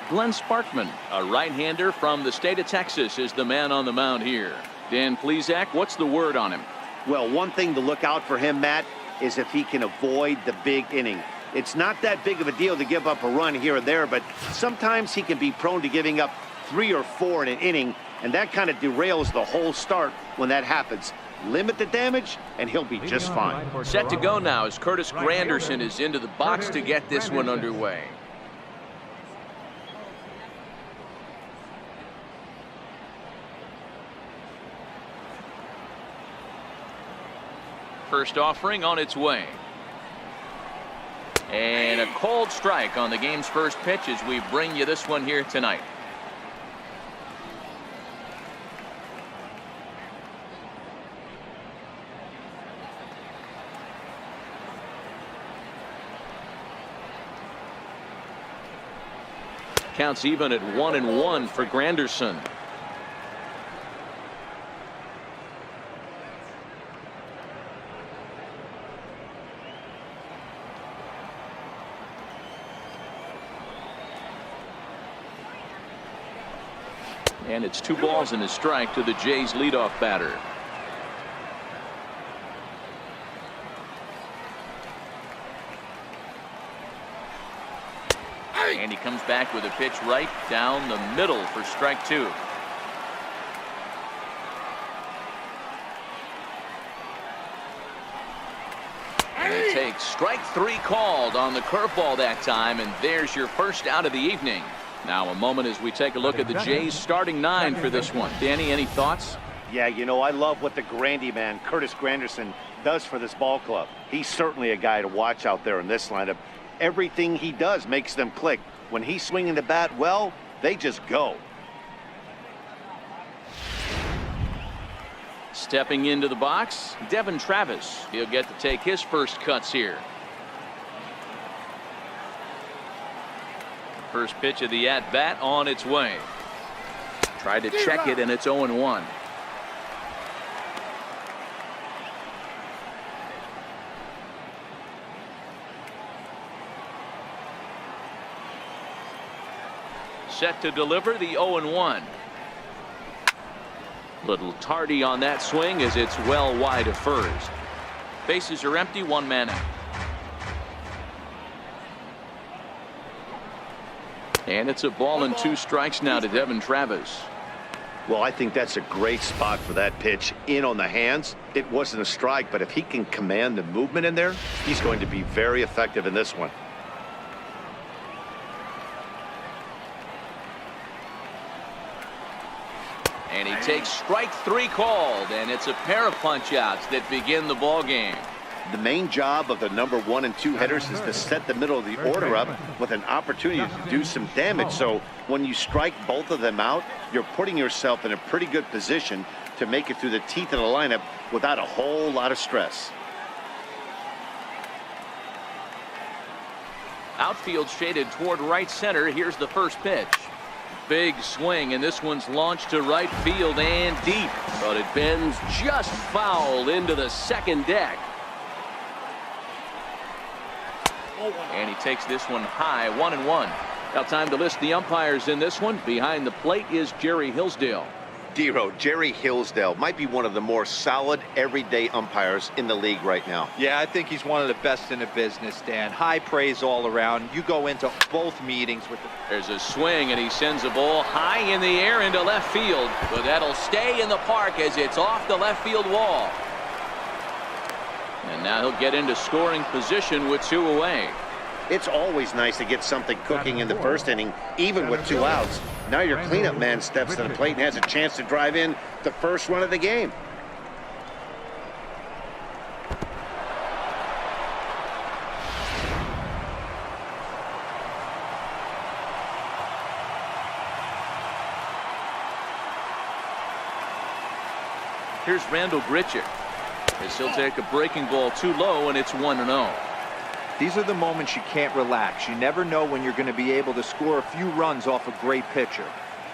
Glenn Sparkman, a right-hander from the state of Texas, is the man on the mound here. Dan Plesac, what's the word on him? Well, one thing to look out for him, Matt, is if he can avoid the big inning. It's not that big of a deal to give up a run here or there, but sometimes he can be prone to giving up 3 or 4 in an inning, and that kind of derails the whole start when that happens. Limit the damage, and he'll be just fine. Set to go now as Curtis Granderson is into the box to get this one underway. First offering on its way. And a cold strike on the game's first pitch as we bring you this one here tonight. Counts even at 1-1 for Granderson. And it's 2 balls and a strike to the Jays leadoff batter. And he comes back with a pitch right down the middle for strike 2. And it takes strike 3 called on the curveball that time, and there's your first out of the evening. Now a moment as we take a look at the Jays starting 9 for this one. Danny, any thoughts? Yeah, you know, I love what the Grandy man, Curtis Granderson, does for this ball club. He's certainly a guy to watch out there in this lineup. Everything he does makes them click. When he's swinging the bat, well, they just go. Stepping into the box, Devin Travis. He'll get to take his first cuts here. First pitch of the at-bat on its way. Tried to check it, and it's 0-1. Set to deliver the 0-1. Little tardy on that swing as it's well wide of first. Bases are empty, 1 man out. And it's a ball and 2 strikes now to Devin Travis. Well, I think that's a great spot for that pitch. In on the hands. It wasn't a strike, but if he can command the movement in there, he's going to be very effective in this one. And he takes strike 3 called, and it's a pair of punch-outs that begin the ball game. The main job of the number 1 and 2 hitters is to set the middle of the order up with an opportunity to do some damage. So when you strike both of them out, you're putting yourself in a pretty good position to make it through the teeth of the lineup without a whole lot of stress. Outfield shaded toward right center. Here's the first pitch. Big swing, and this one's launched to right field and deep, but it bends just foul into the second deck. And he takes this one high, 1-1. Now time to list the umpires in this one. Behind the plate is Jerry Hillsdale. Dero, Jerry Hillsdale might be one of the more solid everyday umpires in the league right now. Yeah, I think he's one of the best in the business, Dan. High praise all around. You go into both meetings with the... There's a swing, and he sends a ball high in the air into left field, but that'll stay in the park as it's off the left field wall. And now he'll get into scoring position with 2 away. It's always nice to get something cooking in the first inning, even with 2 outs. Now your cleanup man steps to the plate and has a chance to drive in the first run of the game. Here's Randall Grichuk as he'll take a breaking ball too low, and it's 1-0. These are the moments you can't relax. You never know when you're going to be able to score a few runs off a great pitcher.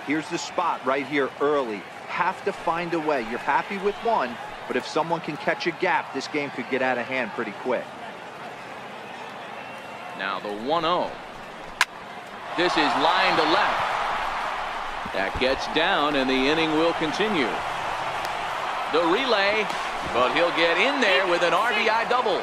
Here's the spot right here early. Have to find a way. You're happy with 1, but if someone can catch a gap, this game could get out of hand pretty quick. Now the 1-0. This is line to left. That gets down, and the inning will continue. The relay, but he'll get in there with an RBI double.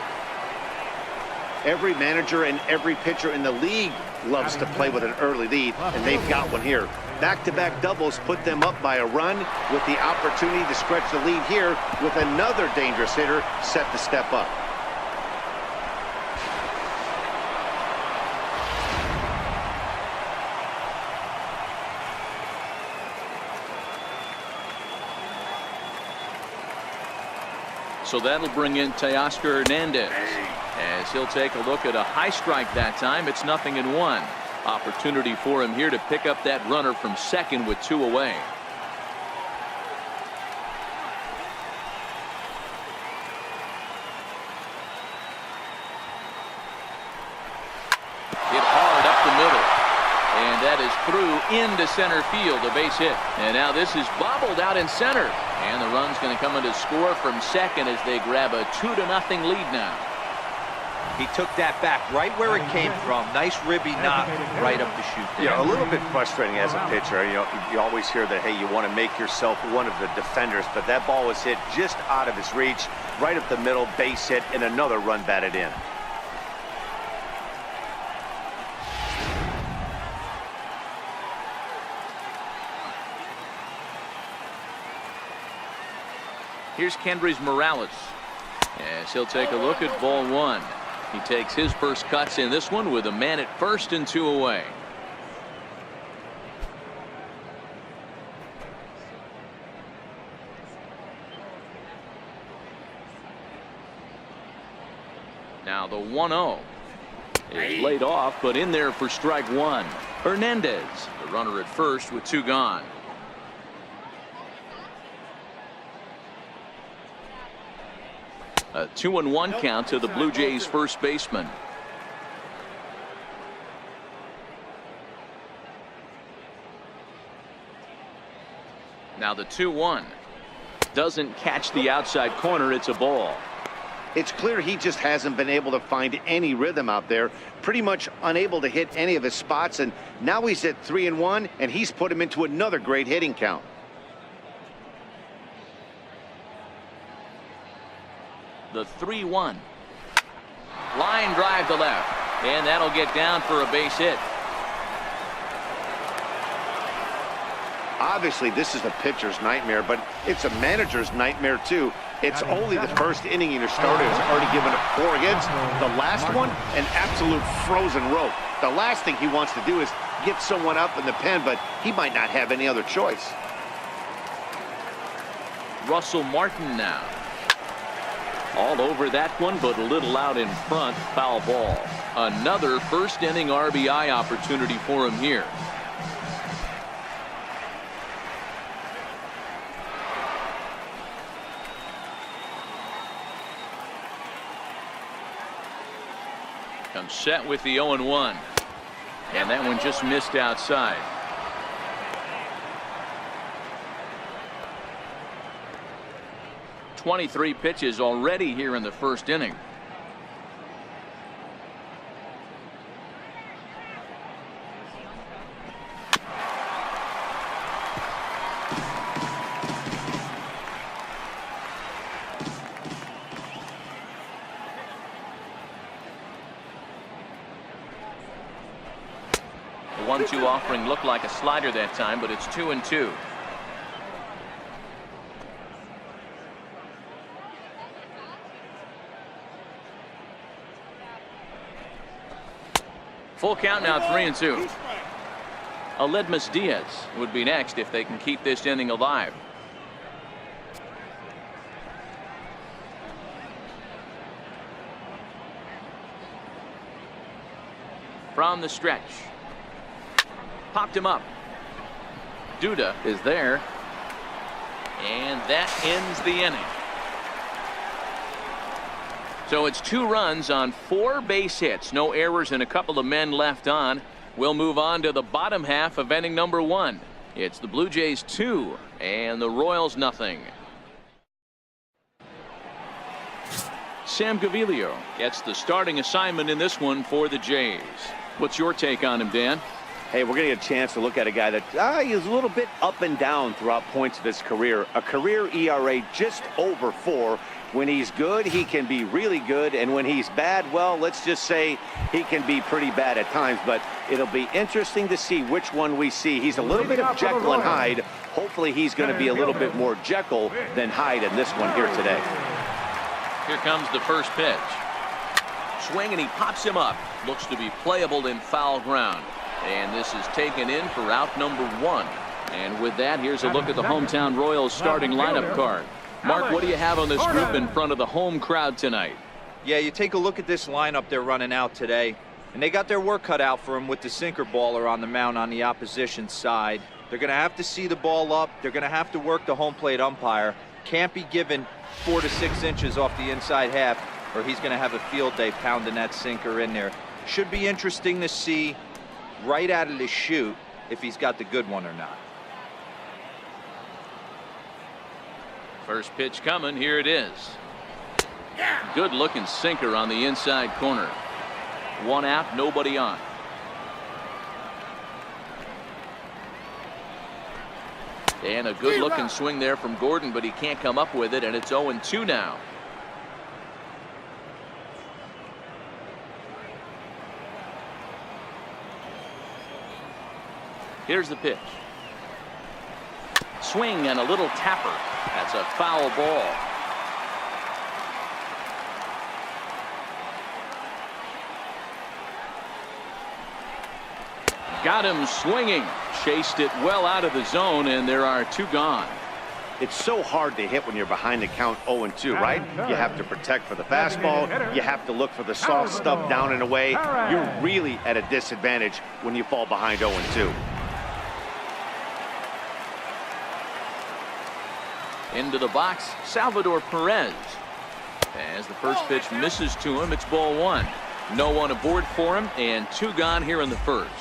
Every manager and every pitcher in the league loves to play with an early lead, and they've got one here. Back-to-back doubles put them up by a run with the opportunity to stretch the lead here with another dangerous hitter set to step up. So that'll bring in Teoscar Hernandez as he'll take a look at a high strike that time. It's 0-1. Opportunity for him here to pick up that runner from second with 2 away. Hit hard up the middle. And that is through into center field, a base hit. And now this is bobbled out in center. And the run's going to come in to score from second as they grab a 2-0 lead now. He took that back right where it came from. Nice ribby knock right up the chute there. Yeah, a little bit frustrating as a pitcher. You always hear that, hey, you want to make yourself one of the defenders, but that ball was hit just out of his reach, right up the middle, base hit, and another run batted in. Here's Kendrys Morales as he'll take a look at ball 1. He takes his first cuts in this one with a man at first and 2 away. Now the 1-0 is laid off, but in there for strike 1. Hernandez, the runner at first with 2 gone. A 2-1 count to the Blue Jays first baseman. Now the 2-1 doesn't catch the outside corner. It's a ball. It's clear he just hasn't been able to find any rhythm out there. Pretty much unable to hit any of his spots, and now he's at 3-1, and he's put him into another great hitting count. The 3-1. Line drive to left. And that'll get down for a base hit. Obviously, this is a pitcher's nightmare, but it's a manager's nightmare, too. It's only the first inning your starter has already given up 4 hits. The last one, an absolute frozen rope. The last thing he wants to do is get someone up in the pen, but he might not have any other choice. Russell Martin now. All over that one, but a little out in front. Foul ball. Another first inning RBI opportunity for him here. Comes set with the 0-1. And that one just missed outside. .23 pitches already here in the first inning. The 1-2 offering looked like a slider that time, but it's 2-2. Full count now, 3-2. Aledmus Diaz would be next if they can keep this inning alive. From the stretch. Popped him up. Duda is there. And that ends the inning. So it's 2 runs on 4 base hits. No errors and a couple of men left on. We'll move on to the bottom half of inning number 1. It's the Blue Jays 2 and the Royals nothing. Sam Gaviglio gets the starting assignment in this one for the Jays. What's your take on him, Dan? Hey, we're going to get a chance to look at a guy that he's a little bit up and down throughout points of his career. A career ERA just over 4. When he's good, he can be really good. And when he's bad, well, let's just say he can be pretty bad at times. But it'll be interesting to see which one we see. He's a little bit of Jekyll and Hyde. Hopefully he's going to be a little bit more Jekyll than Hyde in this one here today. Here comes the first pitch. Swing, and he pops him up. Looks to be playable in foul ground. And this is taken in for out number 1. And with that, here's a look at the hometown Royals starting lineup card. Mark, what do you have on this group in front of the home crowd tonight? Yeah, you take a look at this lineup they're running out today, and they got their work cut out for them with the sinker baller on the mound on the opposition side. They're going to have to see the ball up. They're going to have to work the home plate umpire. Can't be given 4 to 6 inches off the inside half, or he's going to have a field day pounding that sinker in there. Should be interesting to see right out of the chute if he's got the good one or not. First pitch coming. Here it is. Good looking sinker on the inside corner. 1 out, nobody on. And a good looking swing there from Gordon, but he can't come up with it, and it's 0-2 now. Here's the pitch. Swing and a little tapper. That's a foul ball. Got him swinging. Chased it well out of the zone, and there are 2 gone. It's so hard to hit when you're behind the count 0-2, right? You have to protect for the fastball. You have to look for the soft stuff down and away. You're really at a disadvantage when you fall behind 0-2. Into the box, Salvador Perez. As the first pitch misses to him, it's ball 1. No one aboard for him, and 2 gone here in the first.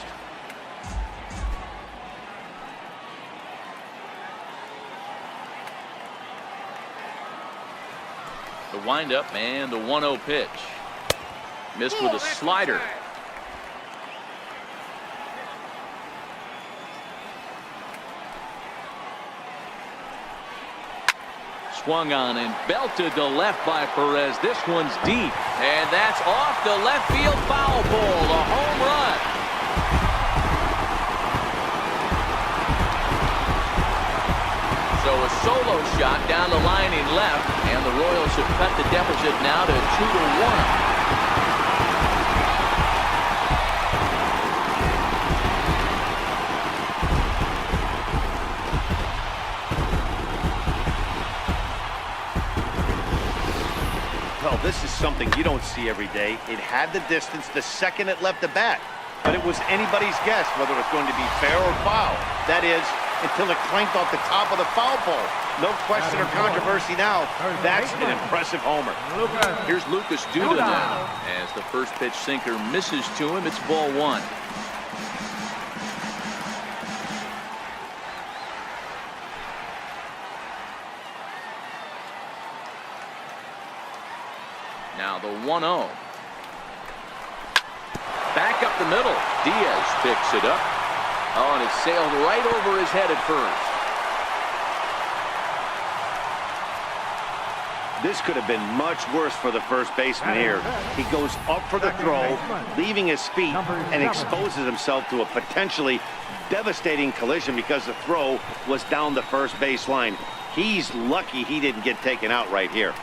The windup and the 1-0 pitch. Missed with a slider. Swung on and belted to left by Perez. This one's deep, and that's off the left field foul ball. A home run. So a solo shot down the line in left, and the Royals have cut the deficit now to 2-1. Well, this is something you don't see every day. It had the distance the second it left the bat, but it was anybody's guess whether it was going to be fair or foul. That is, until it clanked off the top of the foul pole. No question or controversy now. That's an impressive homer. Here's Lucas Duda now. As the first pitch sinker misses to him, it's ball 1. Now the 1-0. Back up the middle. Diaz picks it up. Oh, and it sailed right over his head at first. This could have been much worse for the first baseman here. He goes up for the throw, leaving his feet, and exposes himself to a potentially devastating collision because the throw was down the first base line. He's lucky he didn't get taken out right here.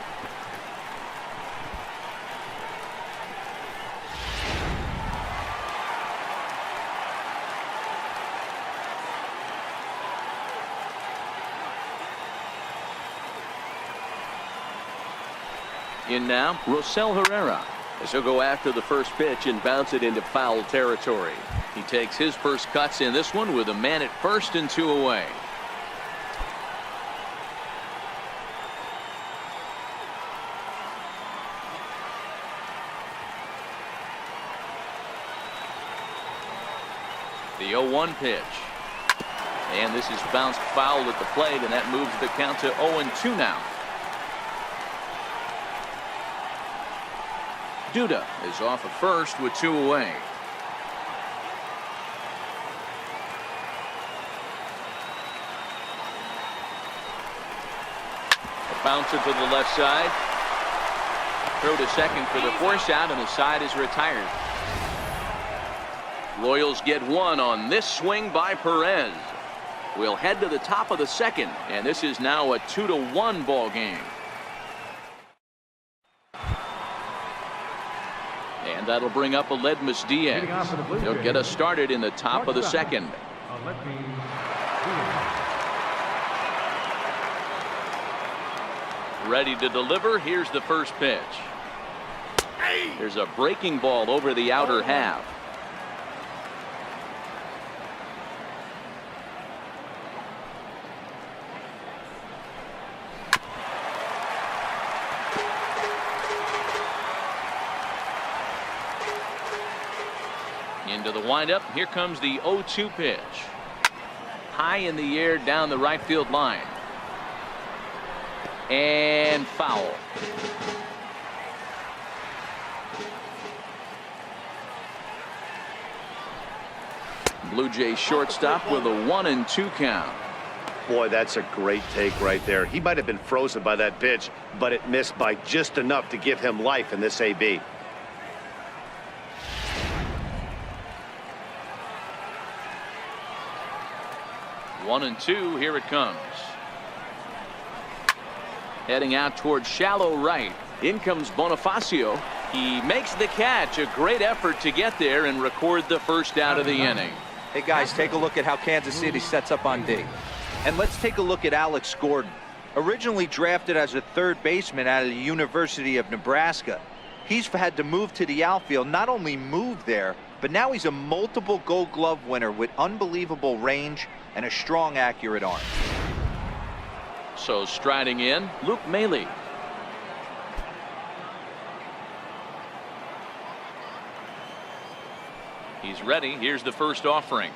In now, Rosell Herrera, as he'll go after the first pitch and bounce it into foul territory. He takes his first cuts in this one with a man at first and 2 away. The 0-1 pitch. And this is bounced foul at the plate, and that moves the count to 0-2 now. Duda is off at first with 2 away. Bouncer to the left side. Throw to second for the force out, and the side is retired. Royals get one on this swing by Perez. We'll head to the top of the second, and this is now a 2-1 ball game. And that'll bring up Aledmys Diaz. He'll get us started in the top of the second. Ready to deliver. Here's the first pitch. There's a breaking ball over the outer half. Into the windup. Here comes the 0-2 pitch. High in the air down the right field line. And foul. Blue Jays shortstop with a 1-2 count. Boy, that's a great take right there. He might have been frozen by that pitch, but it missed by just enough to give him life in this AB. One and two, here it comes. Heading out towards shallow right. In comes Bonifacio. He makes the catch. A great effort to get there and record the first out of the inning. Hey guys, take a look at how Kansas City sets up on D. And let's take a look at Alex Gordon. Originally drafted as a third baseman out of the University of Nebraska, he's had to move to the outfield. Not only move there, but now he's a multiple Gold Glove winner with unbelievable range and a strong, accurate arm. So striding in, Luke Maile. He's ready. Here's the first offering.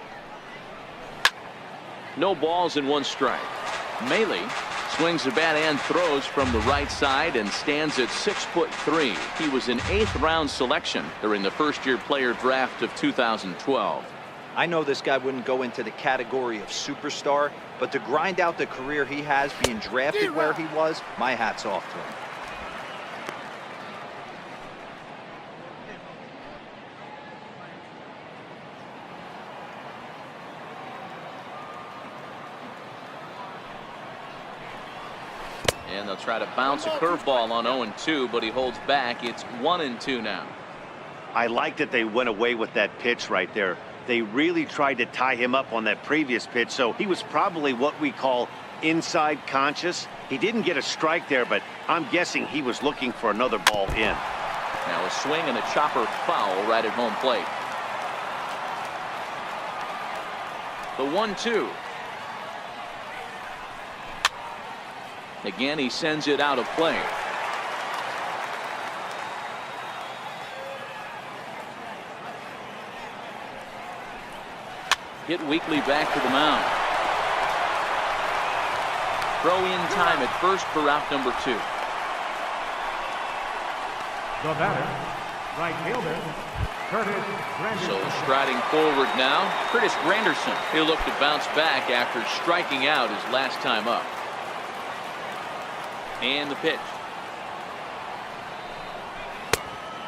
No balls and one strike. Maile swings the bat and throws from the right side and stands at 6'3". He was an 8th round selection during the first-year player draft of 2012. I know this guy wouldn't go into the category of superstar, but to grind out the career he has being drafted where he was, my hat's off to him. And they'll try to bounce a curveball on 0-2, but he holds back. It's 1-2 now. I like that they went away with that pitch right there. They really tried to tie him up on that previous pitch, so he was probably what we call inside conscious. He didn't get a strike there, but I'm guessing he was looking for another ball in. Now a swing and a chopper foul right at home plate. The 1-2. Again, he sends it out of play. Hit weakly back to the mound. Throw in time at first for out number 2. The batter, right fielder, Curtis Granderson. So striding forward now, Curtis Granderson. He'll look to bounce back after striking out his last time up. And the pitch.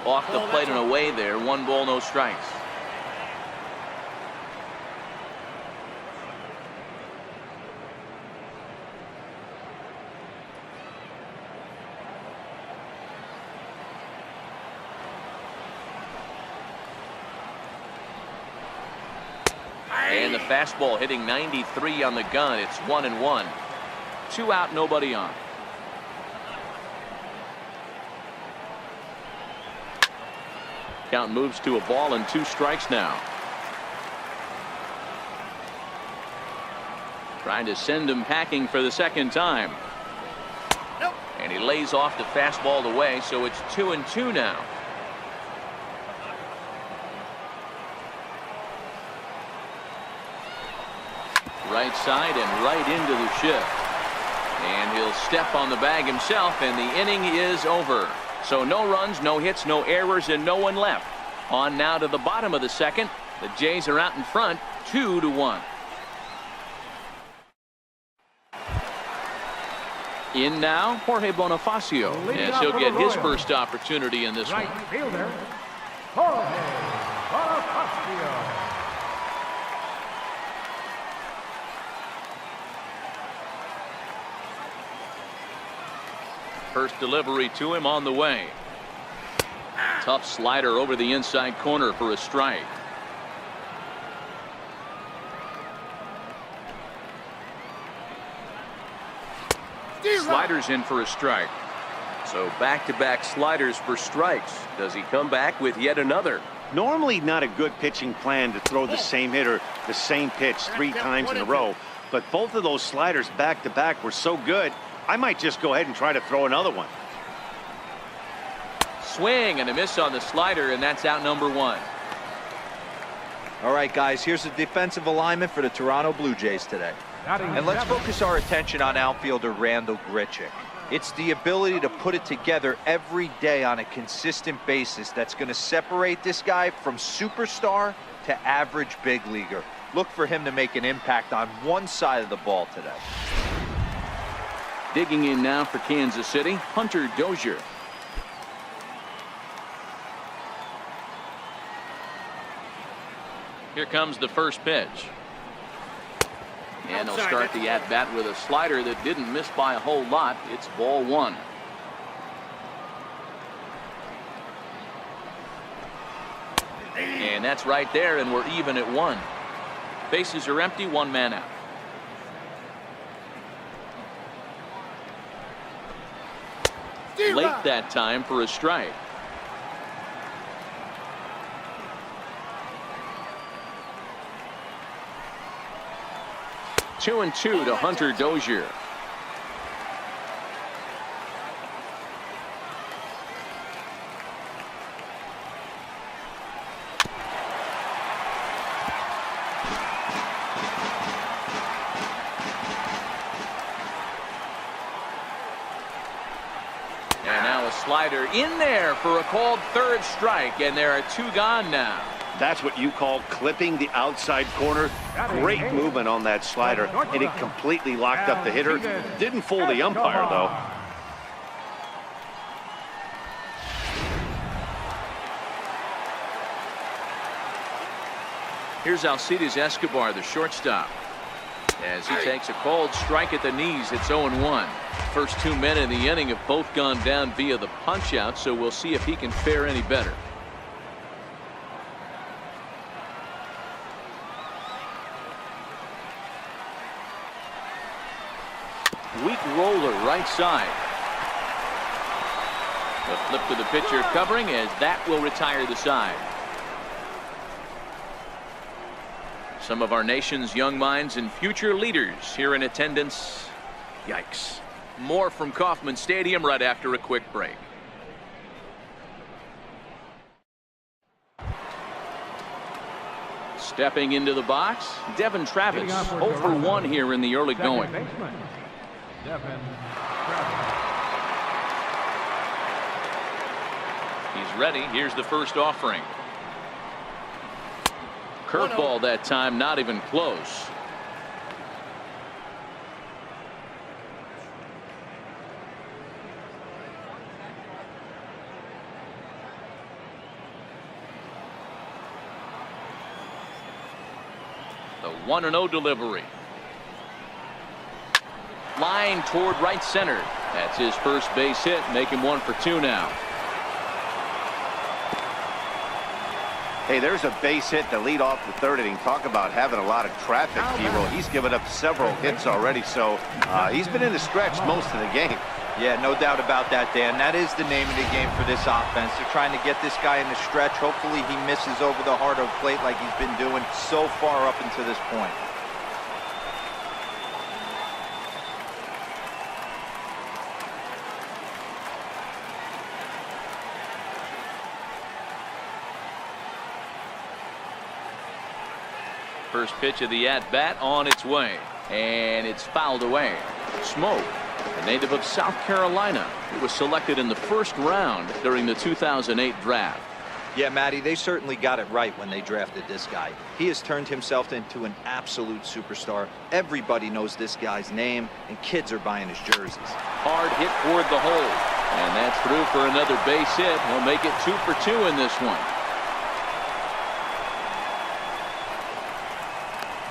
Off the plate and away there. 1 ball, no strikes. And the fastball hitting 93 on the gun. It's 1-1. 2 out, nobody on. Count moves to a ball and 2 strikes now. Trying to send him packing for the second time. Nope. And he lays off the fastball away, so it's 2-2 now. Right side and right into the shift. And he'll step on the bag himself, and the inning is over. So no runs, no hits, no errors, and no one left. On now to the bottom of the second. The Jays are out in front, 2-1. In now, Jorge Bonifacio, as he'll get his first opportunity in this one. Right fielder, Jorge Bonifacio. First delivery to him on the way. Tough slider over the inside corner for a strike. Sliders in for a strike. So back-to-back sliders for strikes. Does he come back with yet another? Normally not a good pitching plan to throw the same hitter the same pitch 3 times in a row, but both of those sliders back-to-back were so good, I might just go ahead and try to throw another one. Swing and a miss on the slider, and that's out number 1. All right, guys, here's the defensive alignment for the Toronto Blue Jays today. And let's focus our attention on outfielder Randal Grichuk. It's the ability to put it together every day on a consistent basis that's going to separate this guy from superstar to average big leaguer. Look for him to make an impact on one side of the ball today. Digging in now for Kansas City, Hunter Dozier. Here comes the first pitch. And they'll start the at-bat with a slider that didn't miss by a whole lot. It's ball 1. And that's right there, and we're even at 1. Bases are empty, 1 man out. Late that time for a strike. Two and 2 to Hunter Dozier. And now a slider in there for a called 3rd strike, and there are 2 gone now. That's what you call clipping the outside corner. Great movement on that slider, and it completely locked up the hitter. Didn't fool the umpire, though. Here's Alcides Escobar, the shortstop, as he takes a called strike at the knees. It's 0-1. First 2 men in the inning have both gone down via the punch-out, so we'll see if he can fare any better. Weak roller right side. The flip to the pitcher covering, as that will retire the side. Some of our nation's young minds and future leaders here in attendance. Yikes. More from Kauffman Stadium right after a quick break. Stepping into the box, Devin Travis, 0 for 1 here in the early going. He's ready. Here's the first offering. Curveball that time, not even close. The 1-0 delivery. Line toward right center. That's his first base hit, make him 1 for 2 now. Hey, there's a base hit to lead off the 3rd inning. Talk about having a lot of traffic, Hero. He's given up several hits already, so he's been in the stretch most of the game. Yeah, no doubt about that, Dan. That is the name of the game for this offense. They're trying to get this guy in the stretch. Hopefully he misses over the heart of plate like he's been doing so far up until this point. First pitch of the at-bat on its way, and it's fouled away. Smoke, a native of South Carolina, who was selected in the 1st round during the 2008 draft. Yeah, Matty, they certainly got it right when they drafted this guy. He has turned himself into an absolute superstar. Everybody knows this guy's name, and kids are buying his jerseys. Hard hit toward the hole. And that's through for another base hit. He'll make it 2 for 2 in this one.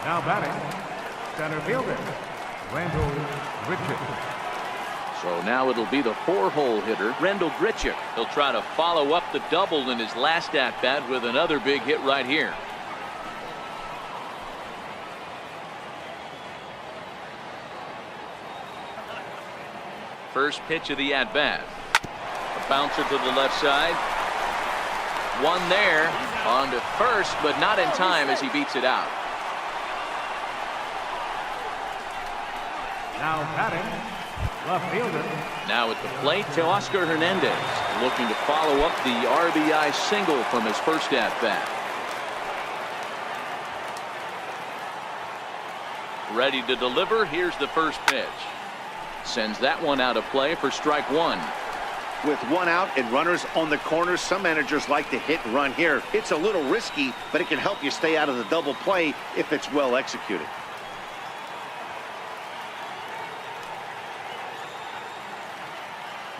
Now batting, center fielder, Randall Richards. So now it'll be the 4-hole hitter, Rendell Grichuk. He'll try to follow up the double in his last at-bat with another big hit right here. First pitch of the at-bat. A bouncer to the left side. One there, on to first, but not in time as he beats it out. Now batting, left fielder. Now at the plate, Teoscar Hernandez, looking to follow up the RBI single from his first at-bat. Ready to deliver. Here's the first pitch. Sends that one out of play for strike 1. With 1 out and runners on the corners, some managers like to hit and run here. It's a little risky, but it can help you stay out of the double play if it's well executed.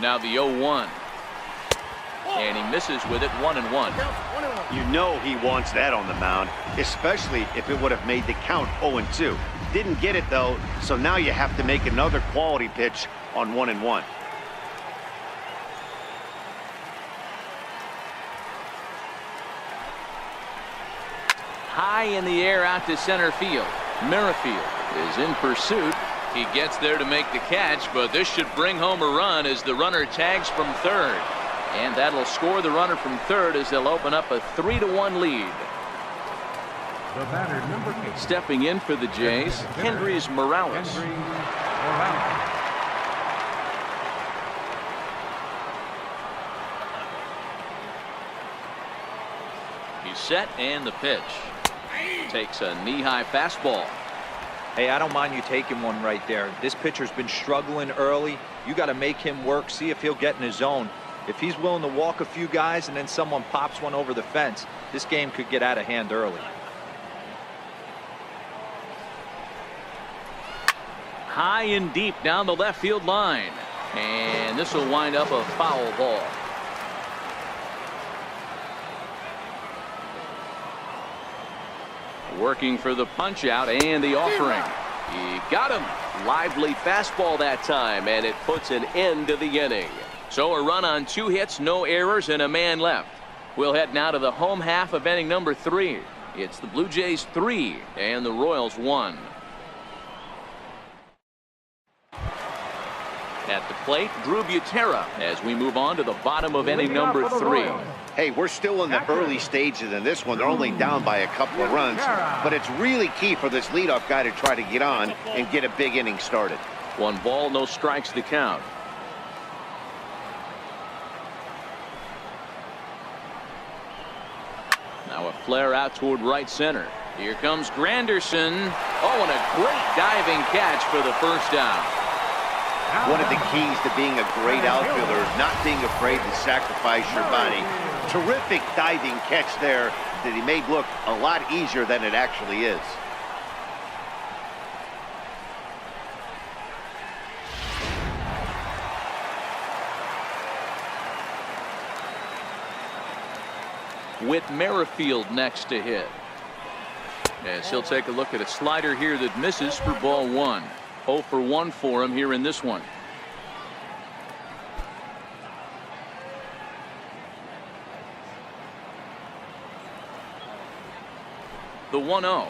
Now the 0-1. And he misses with it, 1-1. You know he wants that on the mound, especially if it would have made the count 0-2. Didn't get it, though, so now you have to make another quality pitch on 1-1. High in the air out to center field. Merrifield is in pursuit. He gets there to make the catch, but this should bring home a run as the runner tags from third. And that'll score the runner from third as they'll open up a 3-1 lead. The batter, number 8. Stepping in for the Jays, Hendrys Morales. Hendrys Morales. He's set, and the pitch. Takes a knee-high fastball. Hey, I don't mind you taking one right there. This pitcher's been struggling early. You got to make him work, see if he'll get in his zone. If he's willing to walk a few guys and then someone pops one over the fence, this game could get out of hand early. High and deep down the left field line. And this will wind up a foul ball. Working for the punch out and the offering. He got him. Lively fastball that time, and it puts an end to the inning. So a run on 2 hits, no errors, and a man left. We'll head now to the home half of inning number 3. It's the Blue Jays 3 and the Royals 1. At the plate, Drew Butera as we move on to the bottom of inning number 3. Hey, we're still in the early stages in this one. They're only down by a couple of runs, but it's really key for this leadoff guy to try to get on and get a big inning started. 1 ball, no strikes to count. Now a flare out toward right center. Here comes Granderson. Oh, and a great diving catch for the first down. One of the keys to being a great outfielder is not being afraid to sacrifice your body. Terrific diving catch there that he made look a lot easier than it actually is. With Merrifield next to hit. As he'll take a look at a slider here that misses for ball 1. 0 for 1 for him here in this one. The 1-0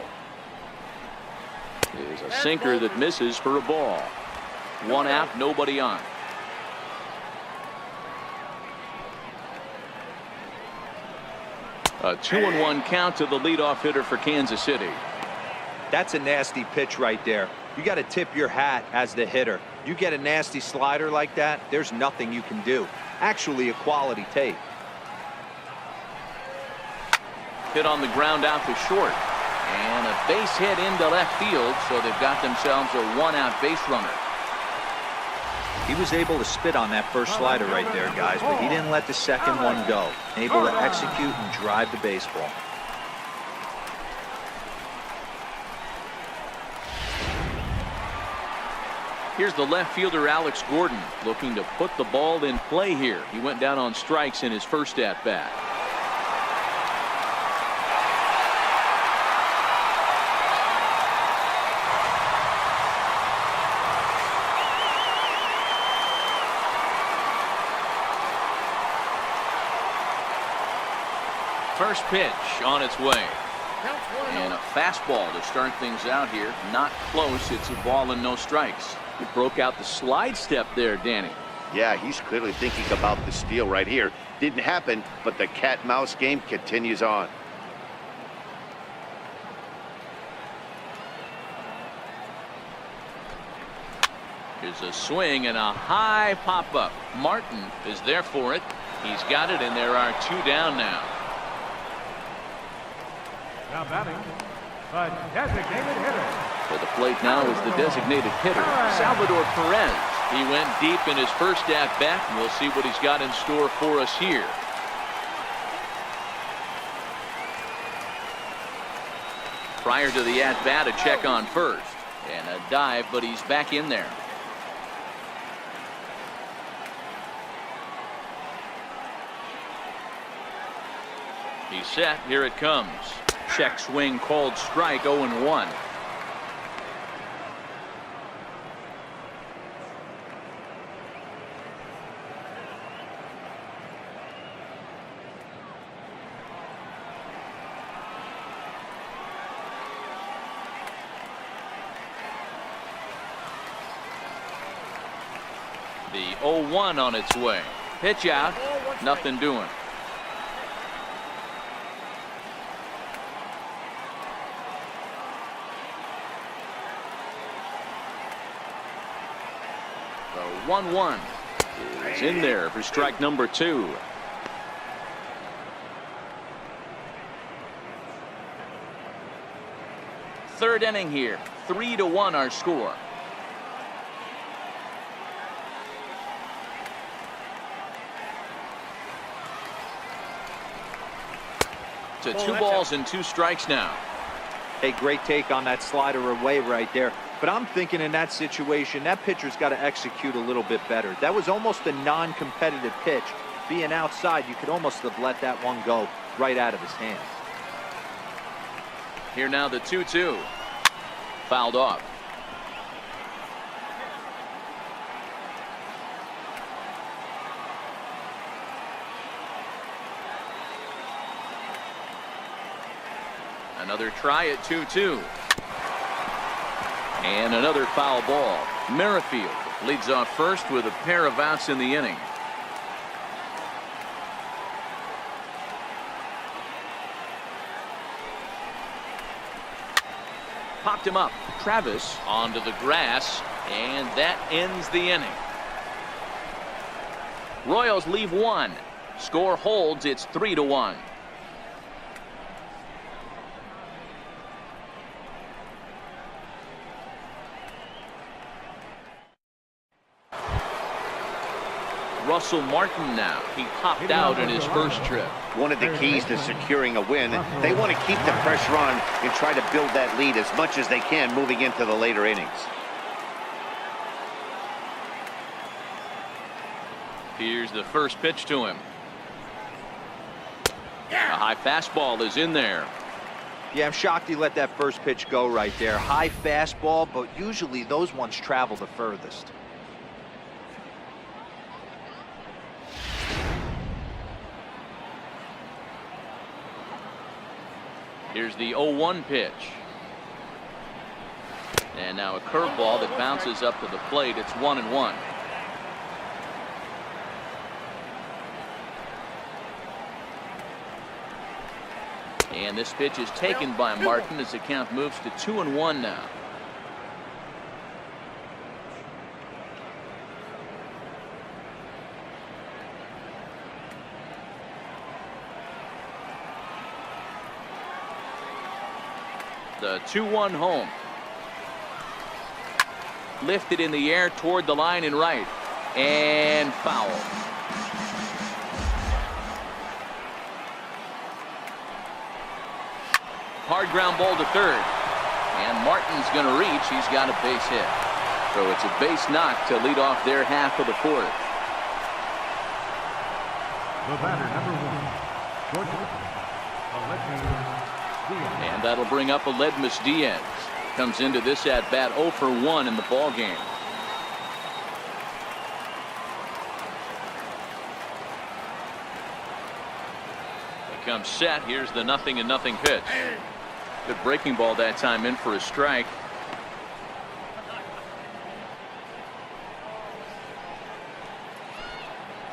is a sinker that misses for a ball. 1 out, nobody on. A 2-1 count to the leadoff hitter for Kansas City. That's a nasty pitch right there. You got to tip your hat as the hitter. You get a nasty slider like that, there's nothing you can do. Actually, a quality take. Hit on the ground out to short. And a base hit into left field, so they've got themselves a 1-out base runner. He was able to spit on that first slider right there, guys, but he didn't let the second one go. Able to execute and drive the baseball. Here's the left fielder, Alex Gordon, looking to put the ball in play here. He went down on strikes in his first at-bat. First pitch on its way. And a fastball to start things out here. Not close. It's a ball and no strikes. He broke out the slide step there, Danny. Yeah, he's clearly thinking about the steal right here. Didn't happen, but the cat-mouse game continues on. Here's a swing and a high pop-up. Martin is there for it. He's got it, and there are 2 down now. Now batting, the designated hitter. To the plate now is the designated hitter, Salvador Perez. He went deep in his first at-bat, and we'll see what he's got in store for us here. Prior to the at-bat, a check on first. And a dive, but he's back in there. He's set. Here it comes. Check swing called strike, 0-1. The 0-1 on its way. Pitch out. Nothing doing. The 1-1 is in there for strike number 2. Third inning here. 3-1 our score. To 2 balls and 2 strikes now. A great take on that slider away right there. But I'm thinking in that situation, that pitcher's got to execute a little bit better. That was almost a non-competitive pitch. Being outside, you could almost have let that one go right out of his hand. Here now the 2-2. Fouled off. Another try at 2-2. And another foul ball. Merrifield leads off first with a pair of outs in the inning. Popped him up. Travis onto the grass, and that ends the inning. Royals leave 1. Score holds. It's 3-1. Russell Martin now. He popped out in his first trip. One of the keys to securing a win. They want to keep the pressure on and try to build that lead as much as they can moving into the later innings. Here's the first pitch to him. A high fastball is in there. Yeah, I'm shocked he let that first pitch go right there. High fastball, but usually those ones travel the furthest. Here's the 0-1 pitch. And now a curveball that bounces up to the plate. It's 1-1. And this pitch is taken by Martin as the count moves to 2-1 now. The 2-1 home. Lifted in the air toward the line and right. And foul. Hard ground ball to third. And Martin's going to reach. He's got a base hit. So it's a base knock to lead off their half of the fourth. The batter, number 1, Georgia, and that'll bring up Aledmus Diaz. Comes into this at bat 0 for 1 in the ball game. They come set. Here's the 0-0 pitch. Good breaking ball that time, in for a strike.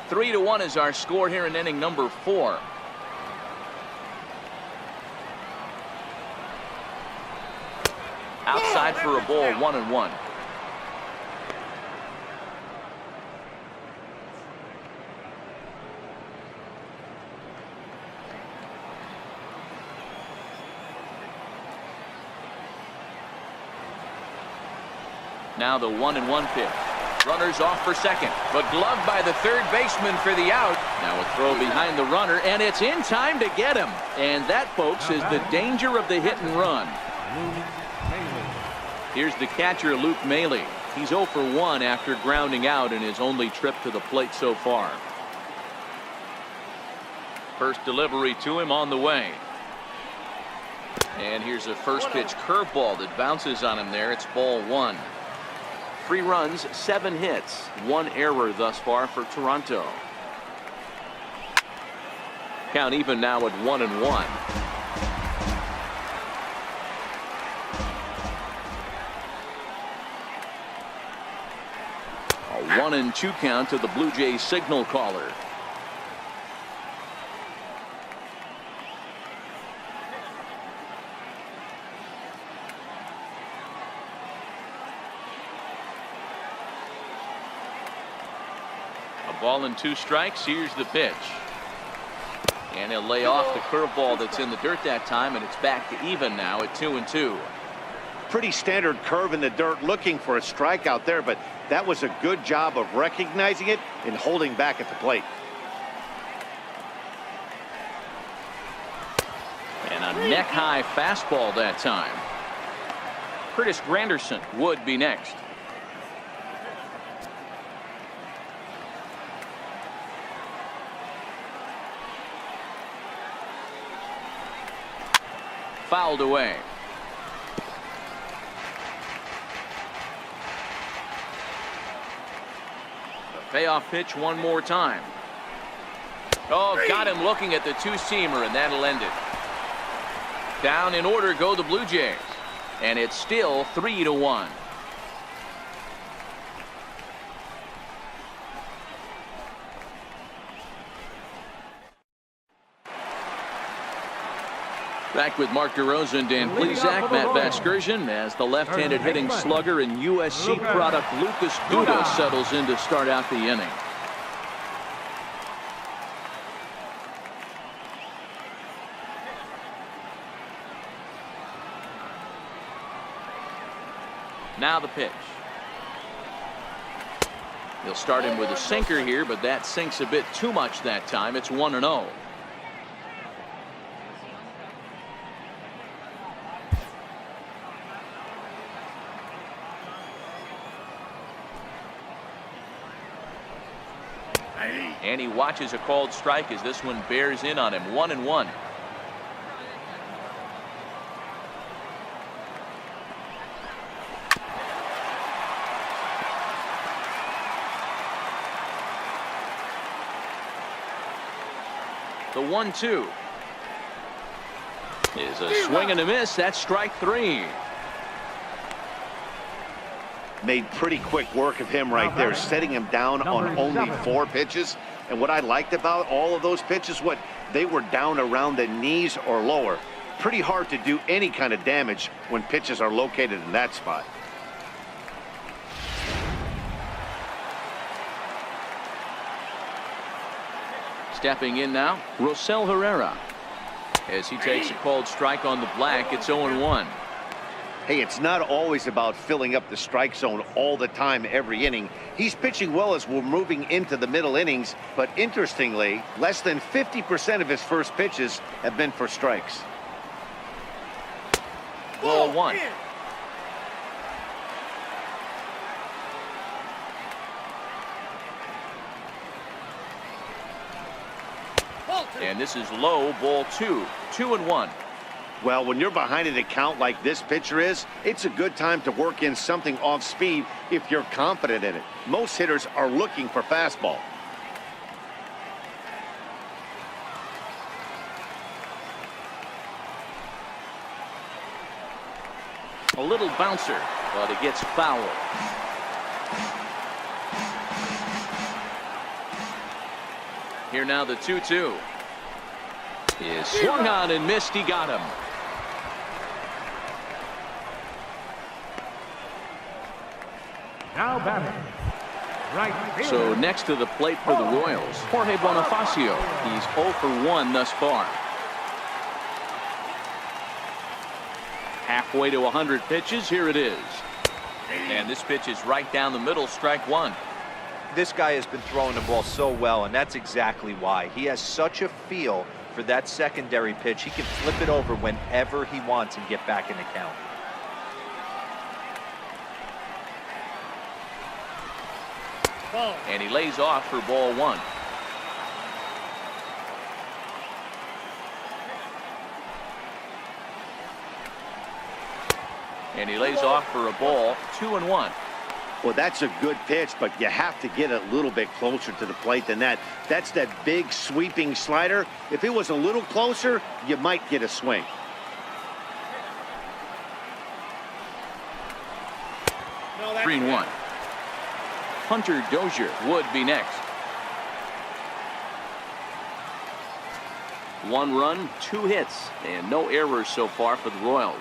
Three to 1 is our score here in inning number 4. Outside for a ball, 1-1. Now the 1-1 pitch. Runners off for second, but gloved by the third baseman for the out. Now a throw behind the runner, and it's in time to get him. And that, folks, is the danger of the hit and run. Here's the catcher, Luke Maile. He's 0 for 1 after grounding out in his only trip to the plate so far. First delivery to him on the way. And here's a first pitch curveball that bounces on him there. It's ball 1. 3 runs, 7 hits, 1 error thus far for Toronto. Count even now at 1-1. A 1-2 count to the Blue Jays signal caller. Ball and 2 strikes. Here's the pitch. And he'll lay off the curveball that's in the dirt that time, and it's back to even now at 2-2. Pretty standard curve in the dirt, looking for a strikeout there, but that was a good job of recognizing it and holding back at the plate. And a neck-high fastball that time. Curtis Granderson would be next. Fouled away. The payoff pitch one more time. Oh, got him looking at the two-seamer, and that'll end it. Down in order go the Blue Jays, and it's still 3-1. Back with Mark DeRosa and Dan Plesac, Matt Vasgersian, as the left-handed hitting slugger and USC product Lucas Duda settles in to start out the inning. Now the pitch. He'll start him with a sinker here, but that sinks a bit too much that time. It's 1-0. And he watches a called strike as this one bears in on him. 1-1. The 1-2 is a swing and a miss. That's strike 3. Made pretty quick work of him right there, setting him down on only 4 pitches. And what I liked about all of those pitches, what they were down around the knees or lower. Pretty hard to do any kind of damage when pitches are located in that spot. Stepping in now, Rosell Herrera. As he takes a called strike on the black, it's 0-1. Hey, it's not always about filling up the strike zone all the time every inning. He's pitching well as we're moving into the middle innings, but interestingly, less than 50% of his first pitches have been for strikes. Ball one. And this is low, ball two. 2-1. Well, when you're behind an account like this pitcher is, it's a good time to work in something off speed if you're confident in it. Most hitters are looking for fastball. A little bouncer, but it gets foul. Here now the 2-2. Is swung on and missed. He got him. Now batting. Right fielder. So next to the plate for the Royals, Jorge Bonifacio. He's 0 for 1 thus far. Halfway to 100 pitches. Here it is. And this pitch is right down the middle. Strike one. This guy has been throwing the ball so well, and that's exactly why. He has such a feel for that secondary pitch. He can flip it over whenever he wants and get back in the count. And he lays off for ball one. And he lays off for a ball. 2-1. Well, that's a good pitch, but you have to get a little bit closer to the plate than that. That's that big sweeping slider. If it was a little closer, you might get a swing. No, 3-1. Hunter Dozier would be next. 1 run, 2 hits, and no errors so far for the Royals.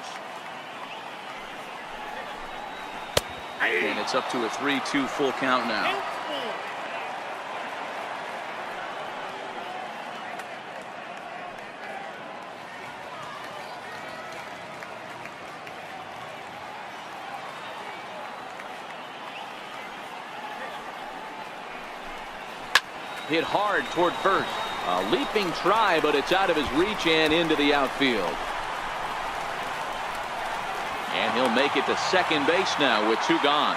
And it's up to a 3-2 full count now. Hit hard toward first. A leaping try, but it's out of his reach and into the outfield. And he'll make it to second base now with 2 gone.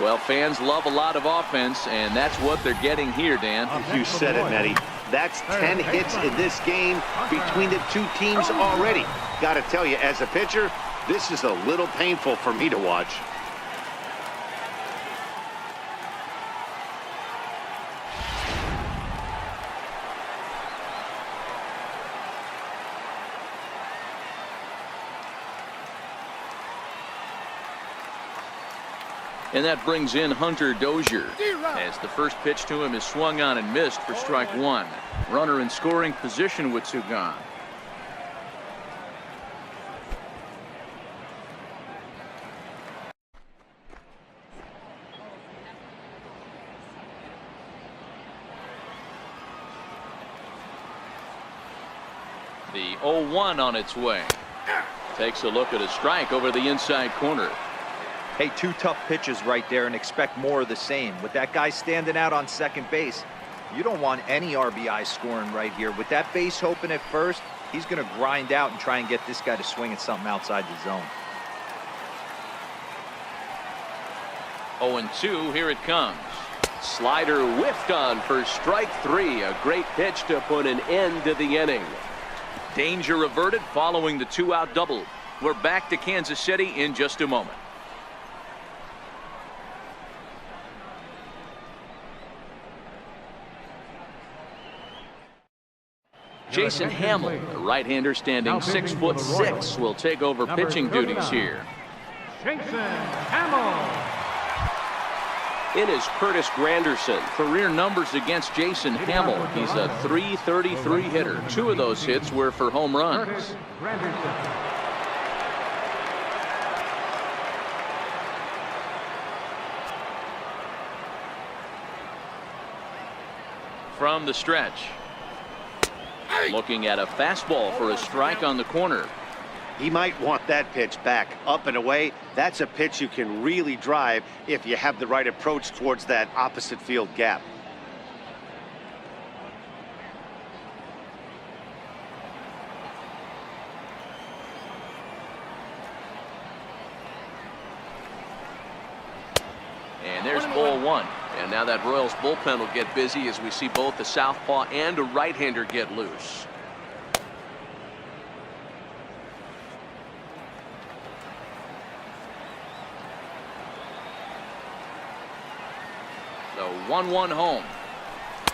Well, fans love a lot of offense, and that's what they're getting here, Dan. You said it, Matty. That's 10 hits in this game between the two teams already. Got to tell you, as a pitcher, this is a little painful for me to watch. And that brings in Hunter Dozier, as the first pitch to him is swung on and missed for strike one. Runner in scoring position with 2 gone. The 0-1 on its way. Takes a look at a strike over the inside corner. Hey, 2 tough pitches right there, and expect more of the same. With that guy standing out on second base, you don't want any RBI scoring right here. With that base open at first, he's going to grind out and try and get this guy to swing at something outside the zone. 0-2, here it comes. Slider whiffed on for strike 3. A great pitch to put an end to the inning. Danger averted following the 2-out double. We're back to Kansas City in just a moment. Jason Hamill, the right-hander standing 6'6", will take over pitching duties here. Jason Hamill. In is Curtis Granderson. Career numbers against Jason Hamill. He's a .333 hitter. 2 of those hits were for home runs. Curtis Granderson. From the stretch. Looking at a fastball for a strike on the corner. He might want that pitch back. Up and away, that's a pitch you can really drive if you have the right approach towards that opposite field gap. And there's ball one. And now that Royals bullpen will get busy as we see both the southpaw and a right-hander get loose. The 1-1 home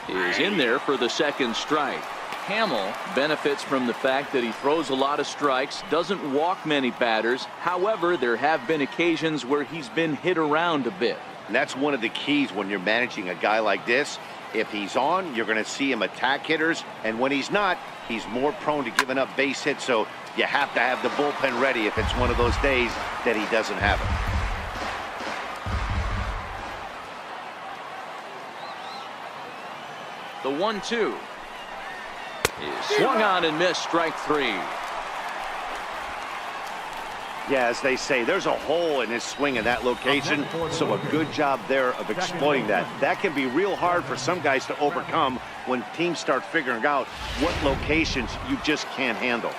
is in there for the second strike. Hamill benefits from the fact that he throws a lot of strikes, doesn't walk many batters. However, there have been occasions where he's been hit around a bit. And that's one of the keys when you're managing a guy like this. If he's on, you're going to see him attack hitters, and when he's not, he's more prone to giving up base hits, so you have to have the bullpen ready if it's one of those days that he doesn't have it. The 1-2 is swung on and missed, strike three. Yeah, as they say, there's a hole in his swing in that location, so a good job there of exploiting that. That can be real hard for some guys to overcome when teams start figuring out what locations you just can't handle.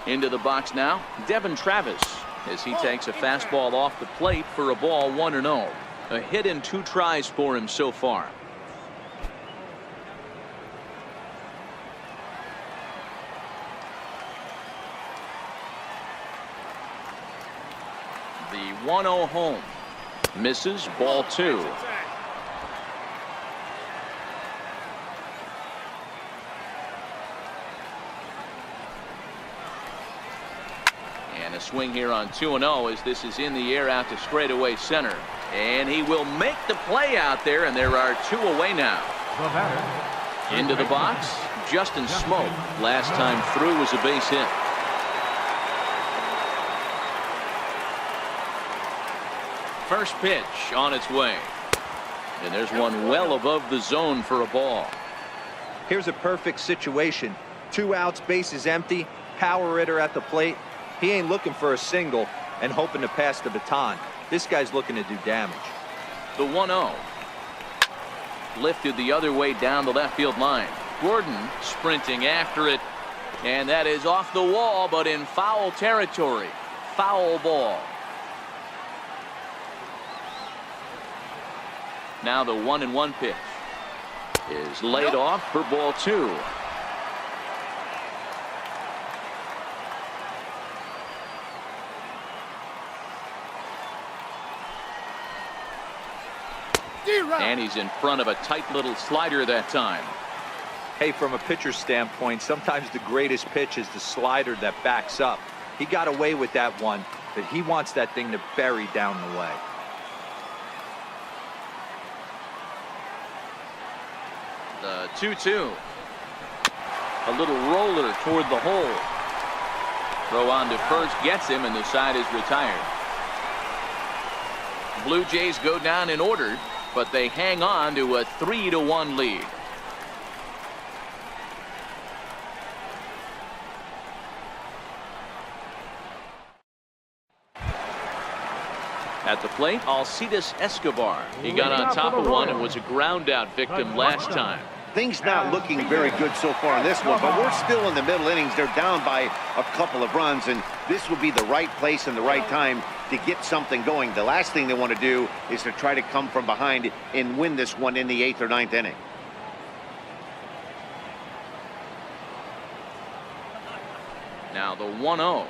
Into the box now, Devin Travis, as he takes a fastball off the plate for a ball, 1-0. A hit in 2 tries for him so far. The 1-0 home misses, ball 2. And a swing here on 2-0 as this is in the air out to straightaway center. And he will make the play out there, and there are 2 away now. Into the box, Justin Smoke. Last time through was a base hit. First pitch on its way. And there's one well above the zone for a ball. Here's a perfect situation. 2 outs, bases empty, power hitter at the plate. He ain't looking for a single and hoping to pass the baton. This guy's looking to do damage. The 1-0. Lifted the other way down the left field line. Gordon sprinting after it. And that is off the wall, but in foul territory. Foul ball. Now the 1-1 pitch is laid off for ball 2. And he's in front of a tight little slider that time. Hey, from a pitcher's standpoint, sometimes the greatest pitch is the slider that backs up. He got away with that one, but he wants that thing to bury down the way. The 2-2. A little roller toward the hole. Throw on to first gets him, and the side is retired. Blue Jays go down in order, but they hang on to a 3-1 lead. At the plate, Alcides Escobar. He got on top of one and was a ground out victim last time. Things not looking very good so far in this one, but we're still in the middle innings. They're down by a couple of runs, and this would be the right place and the right time to get something going. The last thing they want to do is to try to come from behind and win this one in the 8th or 9th inning. Now the 1-0.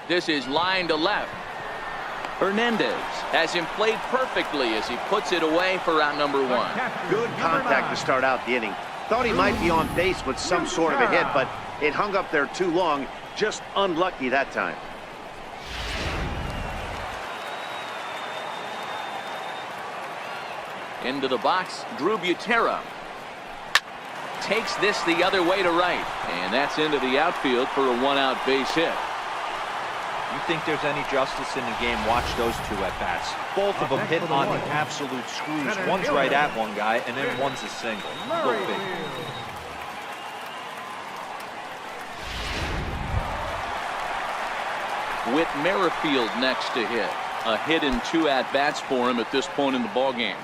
This is line to left. Hernandez has him played perfectly as he puts it away for out number 1. Good contact to start out the inning. Thought he might be on base with some sort of a hit, but it hung up there too long. Just unlucky that time. Into the box, Drew Butera takes this the other way to right, and that's into the outfield for a 1-out base hit. You think there's any justice in the game, watch those two at-bats. Both of them hit on the absolute screws. One's right at one guy, and then one's a single. Go figure. Whit Merrifield next to hit. A hit in 2 at-bats for him at this point in the ballgame.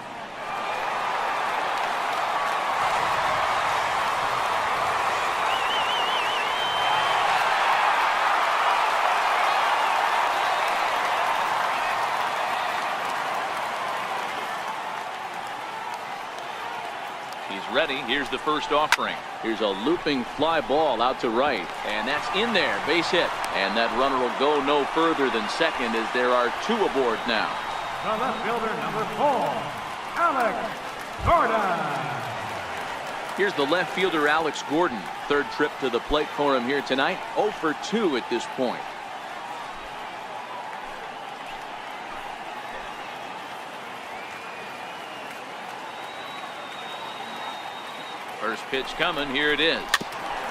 He's ready. Here's the first offering. Here's a looping fly ball out to right. And that's in there. Base hit. And that runner will go no further than second as there are 2 aboard now. The left fielder, number 4, Alex Gordon. Here's the left fielder, Alex Gordon. Third trip to the plate for him here tonight. 0 for 2 at this point. First pitch coming. Here it is.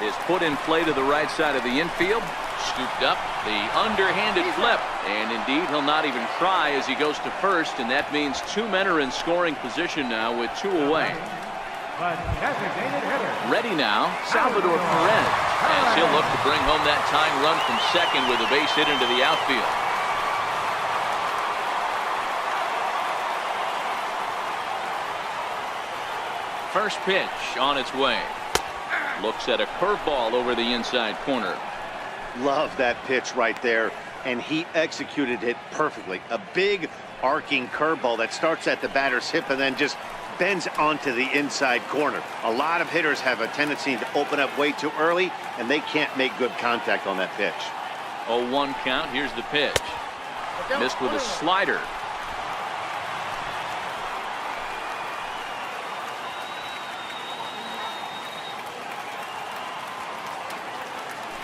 Is put in play to the right side of the infield. Scooped up. The underhanded flip. And indeed, he'll not even try as he goes to first. And that means 2 men are in scoring position now with 2 away. The designated hitter. Ready now, Salvador Perez. As he'll look to bring home that tying run from second with a base hit into the outfield. First pitch on its way. Looks at a curveball over the inside corner. Love that pitch right there, and he executed it perfectly. A big arcing curveball that starts at the batter's hip and then just bends onto the inside corner. A lot of hitters have a tendency to open up way too early, and they can't make good contact on that pitch. 0-1 count. Here's the pitch. Missed with a slider.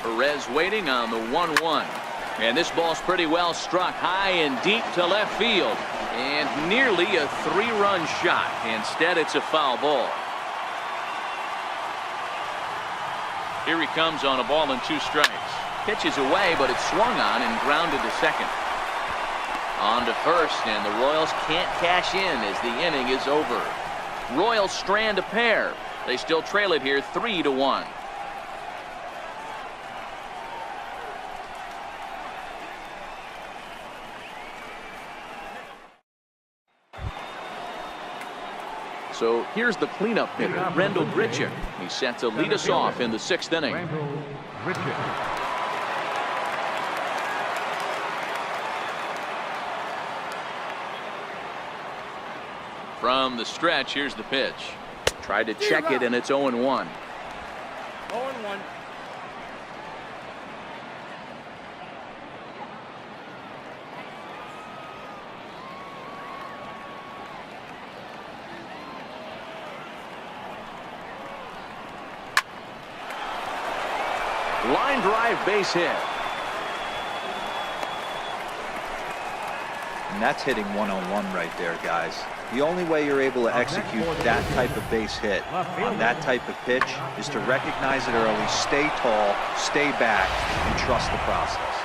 Perez waiting on the 1-1. And this ball's pretty well struck high and deep to left field. And nearly a 3-run shot. Instead, it's a foul ball. Here he comes on a ball and 2 strikes. Pitches away, but it's swung on and grounded to second. On to first, and the Royals can't cash in as the inning is over. Royals strand a pair. They still trail it here 3-1. So here's the cleanup hitter, Rendell Grichuk. He's set to lead us off in the 6th inning. From the stretch, here's the pitch. Tried to check it, and it's 0-1. 0-1. Line drive base hit. And that's hitting 1-on-1 right there, guys. The only way you're able to execute that type of base hit on that type of pitch is to recognize it early, stay tall, stay back, and trust the process.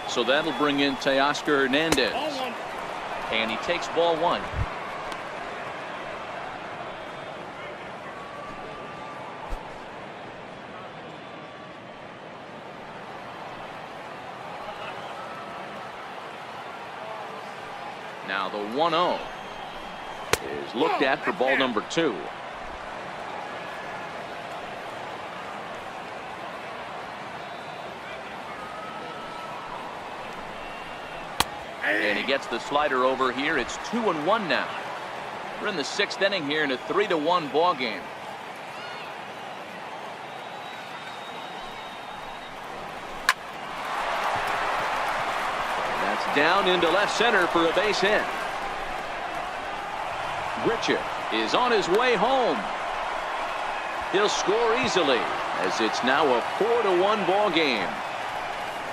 So that'll bring in Teoscar Hernandez. And he takes ball 1. Now the 1-0 is looked at for ball number 2. And he gets the slider over here. It's 2-1 now. We're in the 6th inning here in a 3-1 ball game. Down into left center for a base hit. Grichuk is on his way home. He'll score easily as it's now a 4-1 ball game.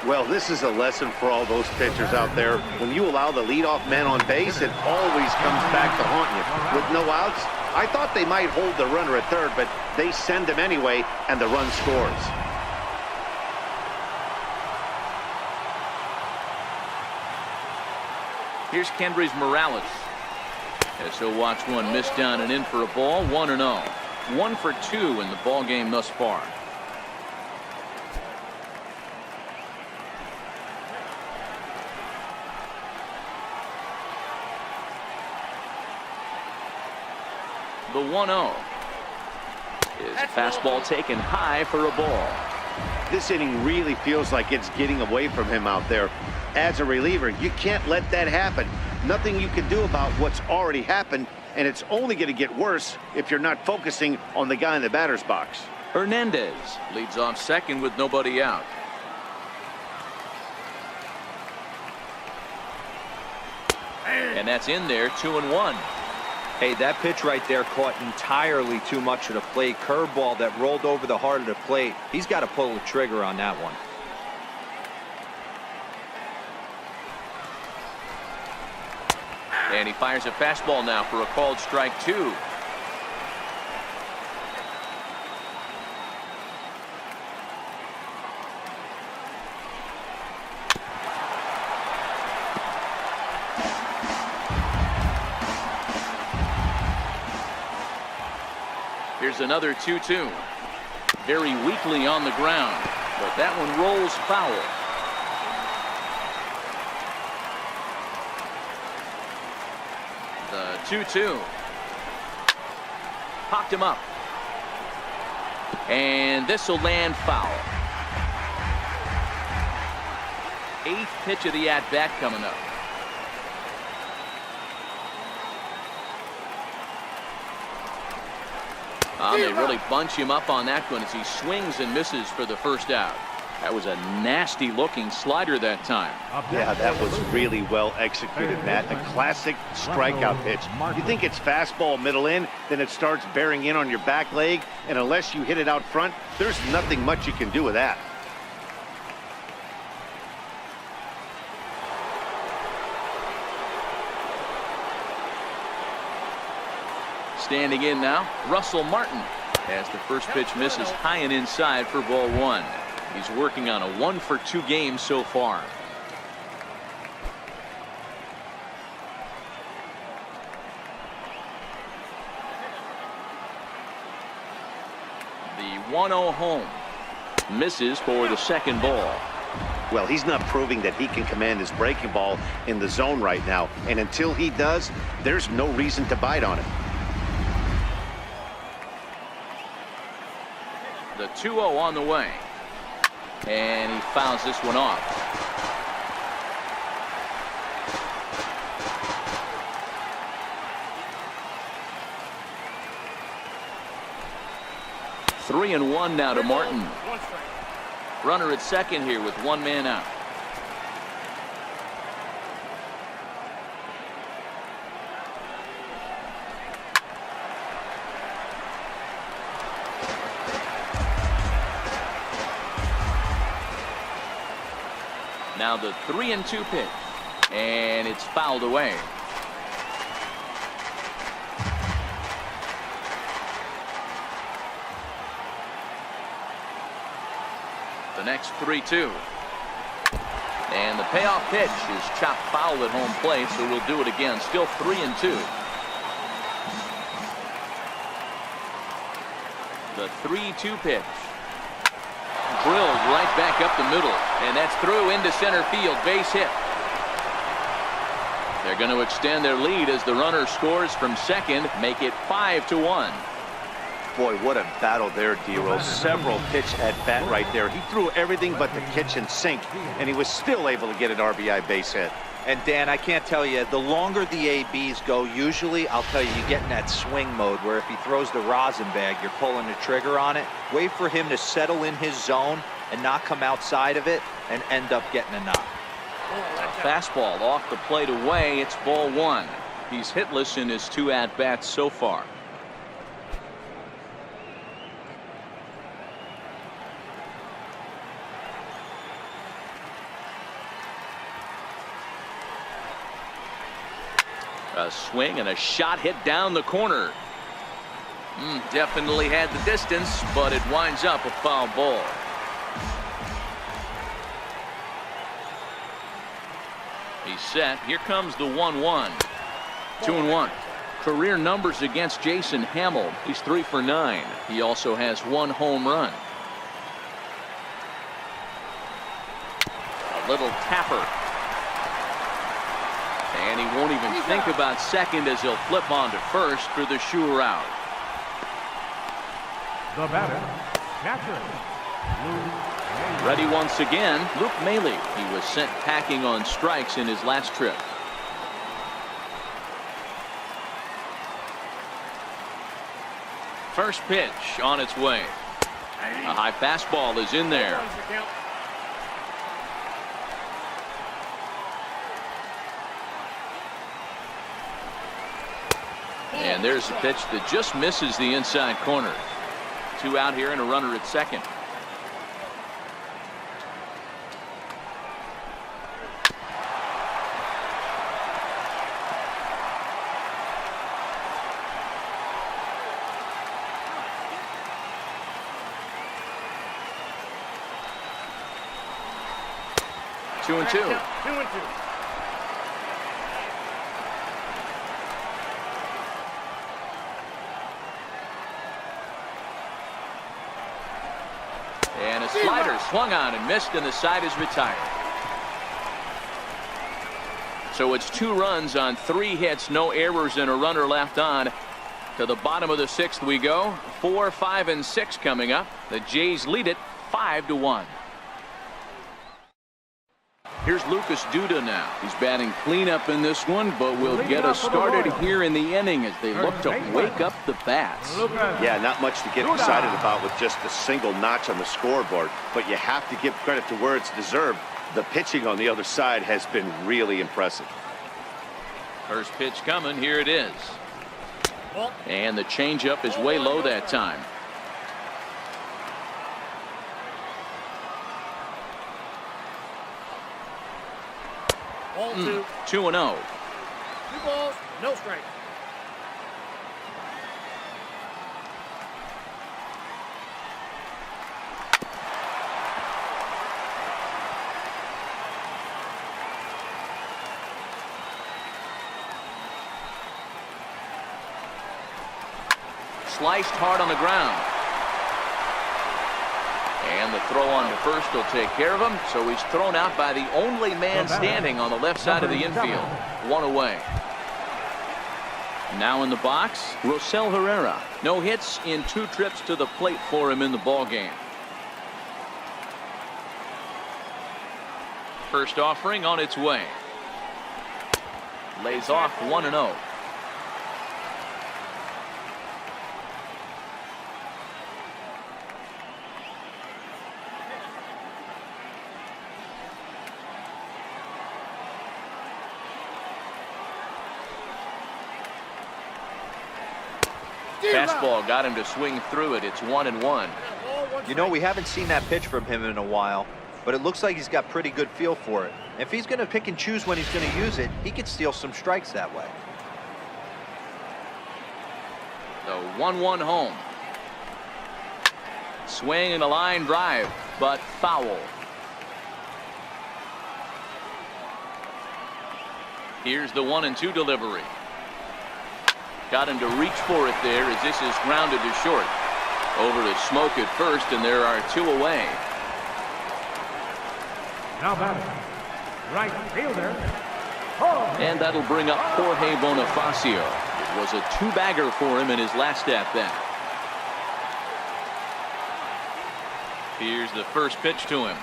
Well, this is a lesson for all those pitchers out there. When you allow the leadoff man on base, it always comes back to haunt you. With no outs, I thought they might hold the runner at third, but they send him anyway, and the run scores. Here's Kendrys Morales. As he'll watch one miss down and in for a ball, 1-0. 1 for 2 in the ball game thus far. The 1-0 is fastball taken high for a ball. This inning really feels like it's getting away from him out there. As a reliever, you can't let that happen. Nothing you can do about what's already happened, and it's only going to get worse if you're not focusing on the guy in the batter's box. Hernandez leads off second with nobody out. And that's in there, 2-1. Hey, that pitch right there caught entirely too much of the plate. Curveball that rolled over the heart of the plate. He's got to pull the trigger on that one. And he fires a fastball now for a called strike 2. Here's another 2-2. Very weakly on the ground, but that one rolls foul. The 2-2. Popped him up. And this will land foul. 8th pitch of the at-bat coming up. They really bunch him up on that one as he swings and misses for the first out. That was a nasty looking slider that time. Yeah, that was really well executed, Matt. A classic strikeout pitch. You think it's fastball middle in, then it starts bearing in on your back leg, and unless you hit it out front, there's nothing much you can do with that. Standing in now, Russell Martin, as the first pitch misses high and inside for ball 1. He's working on a 1-for-2 game so far. The 1-0 home misses for the second ball. Well, he's not proving that he can command his breaking ball in the zone right now, and until he does, there's no reason to bite on it. The 2-0 on the way. And he fouls this one off. Three and one now to Martin. Runner at second here with one man out. Now the 3-2 pitch, and it's fouled away. The next 3-2. And the payoff pitch is chopped foul at home plate, so we'll do it again. Still 3-2. The 3-2 pitch. Drilled right back up the middle, and that's through into center field. Base hit. They're going to extend their lead as the runner scores from second, make it 5-1. Boy, what a battle there, D-Rose. Several pitch at bat right there. He threw everything but the kitchen sink, and he was still able to get an RBI base hit. And Dan, I can't tell you, the longer the ABs go, usually, I'll tell you, you get in that swing mode where if he throws the rosin bag, you're pulling the trigger on it. Wait for him to settle in his zone and not come outside of it and end up getting a knock. Fastball off the plate away. It's ball 1. He's hitless in his 2 at-bats so far. A swing and a shot hit down the corner. Definitely had the distance, but it winds up a foul ball. He's set. Here comes the 1-1. 2-1. Career numbers against Jason Hamill. He's 3 for 9. He also has 1 home run. A little tapper. And he won't even think about second as he'll flip on to first for the sure out. The batter, catcher, Ready once again, Luke Maley. He was sent packing on strikes in his last trip. First pitch on its way. A high fastball is in there. And there's a pitch that just misses the inside corner. 2 out here and a runner at second. Two and two. 2-2. And a slider swung on and missed, and the side is retired. So it's 2 runs on 3 hits, no errors, and a runner left on. To the bottom of the 6th we go. 4, 5, and 6 coming up. The Jays lead it 5-1. Here's Lucas Duda now. He's batting cleanup in this one, but will get us started here in the inning as they look to wake up the bats. Yeah, not much to get excited about with just a single notch on the scoreboard, but you have to give credit to where it's deserved. The pitching on the other side has been really impressive. First pitch coming. Here it is. And the changeup is way low that time. 2-0. 2 balls, no strike. Sliced hard on the ground. And the throw on to first will take care of him. So he's thrown out by the only man standing on the left side of the infield. 1 away. Now in the box, Rosell Herrera. No hits in 2 trips to the plate for him in the ballgame. First offering on its way. Lays off 1-0. Fastball got him to swing through it. It's 1-1. You know, we haven't seen that pitch from him in a while, but it looks like he's got pretty good feel for it. If he's going to pick and choose when he's going to use it, he could steal some strikes that way. The 1-1 home. Swing and a line drive, but foul. Here's the 1-2 delivery. Got him to reach for it there as this is grounded to short. Over to Smoke at first, and there are 2 away. Now batting, right fielder. And that'll bring up Jorge Bonifacio. It was a 2-bagger for him in his last at-bat. Here's the first pitch to him.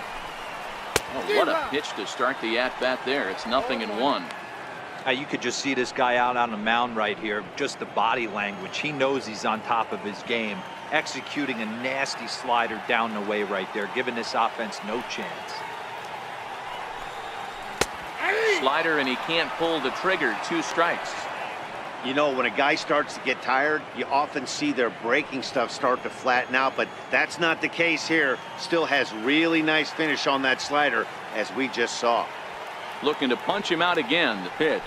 Oh, what a pitch to start the at-bat there. It's 0-1. You could just see this guy out on the mound right here. Just the body language. He knows he's on top of his game. Executing a nasty slider down the way right there, giving this offense no chance. Slider, and he can't pull the trigger. 2 strikes. You know, when a guy starts to get tired, you often see their breaking stuff start to flatten out, but that's not the case here. Still has really nice finish on that slider, as we just saw. Looking to punch him out again. The pitch.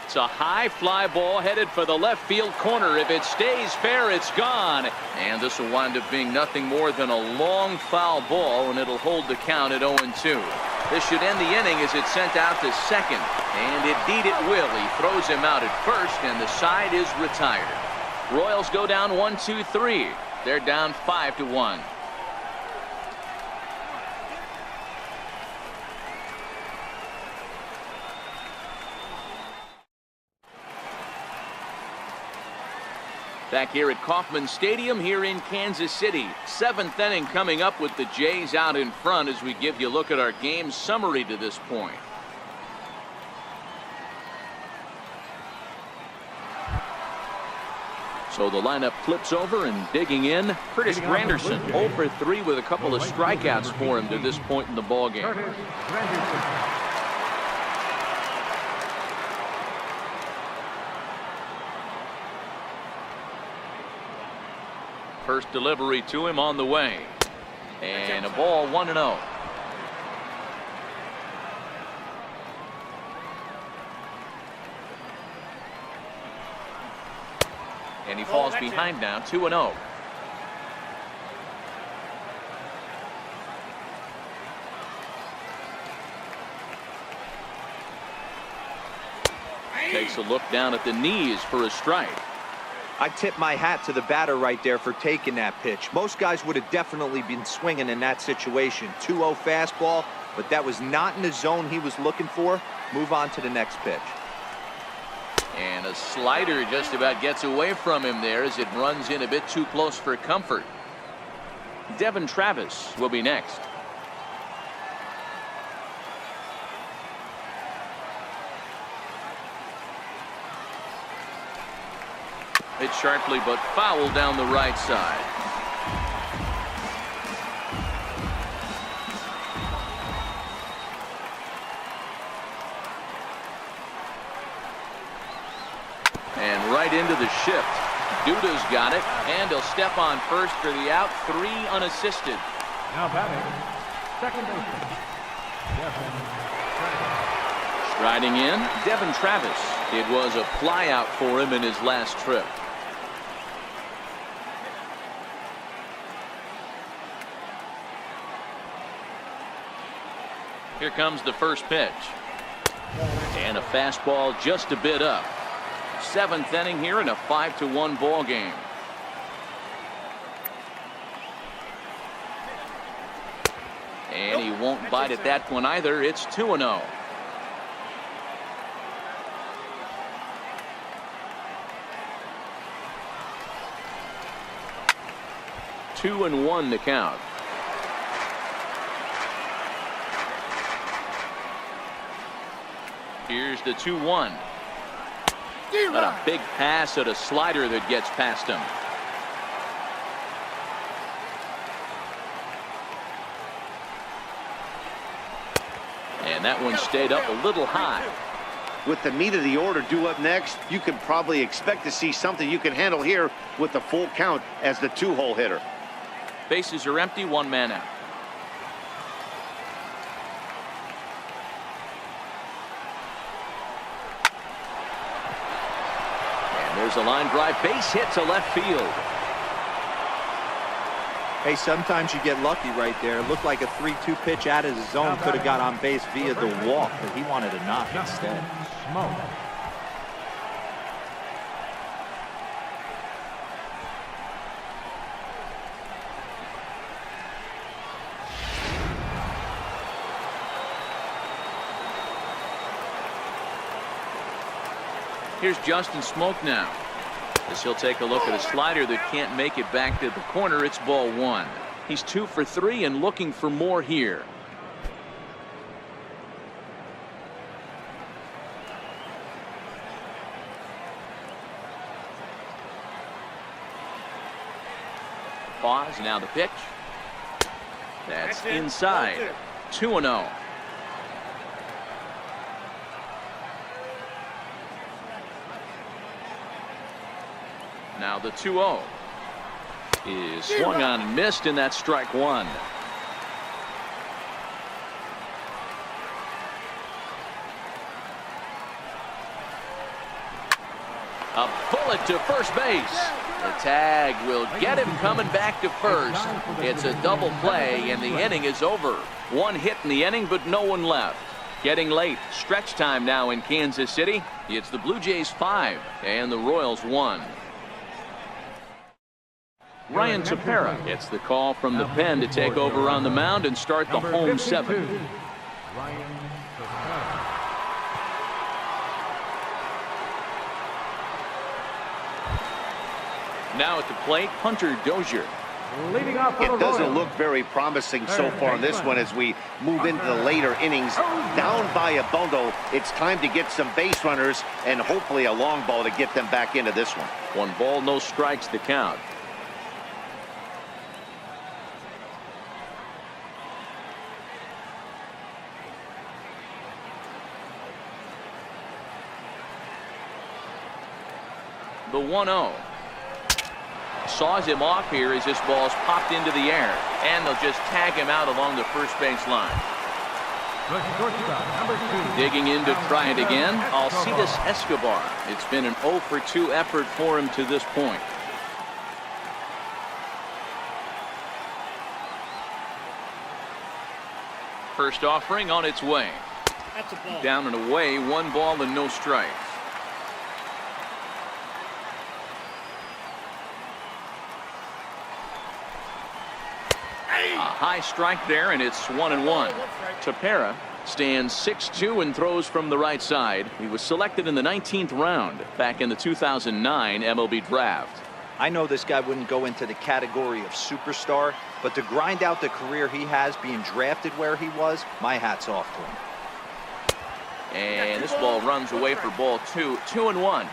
It's It's a high fly ball headed for the left field corner. If it stays fair, it's gone. And this will wind up being nothing more than a long foul ball, and it'll hold the count at 0-2. This should end the inning as it's sent out to second. And indeed it will. He throws him out at first, and the side is retired. Royals go down 1-2-3. They're down 5-1. Back here at Kauffman Stadium here in Kansas City. 7th inning coming up with the Jays out in front as we give you a look at our game summary to this point. So the lineup flips over and digging in. Curtis Granderson 0 for 3 with a couple of strikeouts for him to this point in the ballgame. First delivery to him on the way. And a ball 1-0. And he falls behind now, 2-0. Takes a look down at the knees for a strike. I tip my hat to the batter right there for taking that pitch. Most guys would have definitely been swinging in that situation. 2-0 fastball, but that was not in the zone he was looking for. Move on to the next pitch. And a slider just about gets away from him there as it runs in a bit too close for comfort. Devin Travis will be next. Hit sharply but foul down the right side. And right into the shift. Duda's got it, and he'll step on first for the out. 3 unassisted. Now batting, second baseman, Devin Travis. Striding in, Devin Travis. It was a fly out for him in his last trip. Here comes the first pitch. And a fastball just a bit up. 7th inning here in a 5-1 ball game. And he won't bite at that one either. It's 2-0. Two and 1 to count. Here's the 2-1. But a big pass at a slider that gets past him. And that one stayed up a little high. With the meat of the order due up next, you can probably expect to see something you can handle here with the full count as the 2-hole hitter. Bases are empty, 1 man out. There's a line drive base hit to left field. Hey, sometimes you get lucky right there. It looked like a 3-2 pitch out of the zone could have got on base via the walk, but he wanted a knock instead. Smoke. Here's Justin Smoke now. As he'll take a look at a slider that can't make it back to the corner. It's ball 1. He's 2 for 3 and looking for more here. Pause, now the pitch. That's inside. 2-0. Now the 2-0 is swung on and missed, and that's strike 1. A bullet to first base. The tag will get him coming back to first. It's a double play, and the inning is over. One hit in the inning, but no one left. Getting late. Stretch time now in Kansas City. It's the Blue Jays 5 and the Royals 1. Ryan Tepera gets the call from the pen to take over on the mound and start the home 7. Now at the plate, Hunter Dozier. Leading off for It the doesn't Royals. look very promising so far in this one as we move into the later innings. Down by a bundle, it's time to get some base runners and hopefully a long ball to get them back into this one. 1 ball, no strikes to count. The 1-0. Saws him off here as this ball's popped into the air, and they'll just tag him out along the first base line. The shortstop, number 2. Digging in to try it again, Alcides Escobar. It's been an 0 for 2 effort for him to this point. First offering on its way. Down and away, 1 ball and no strikes. A high strike there, and it's 1-1. Tepera stands 6'2" and throws from the right side. He was selected in the 19th round back in the 2009 MLB draft. I know this guy wouldn't go into the category of superstar, but to grind out the career he has being drafted where he was, my hat's off to him. And this ball runs away for ball 2. 2-1.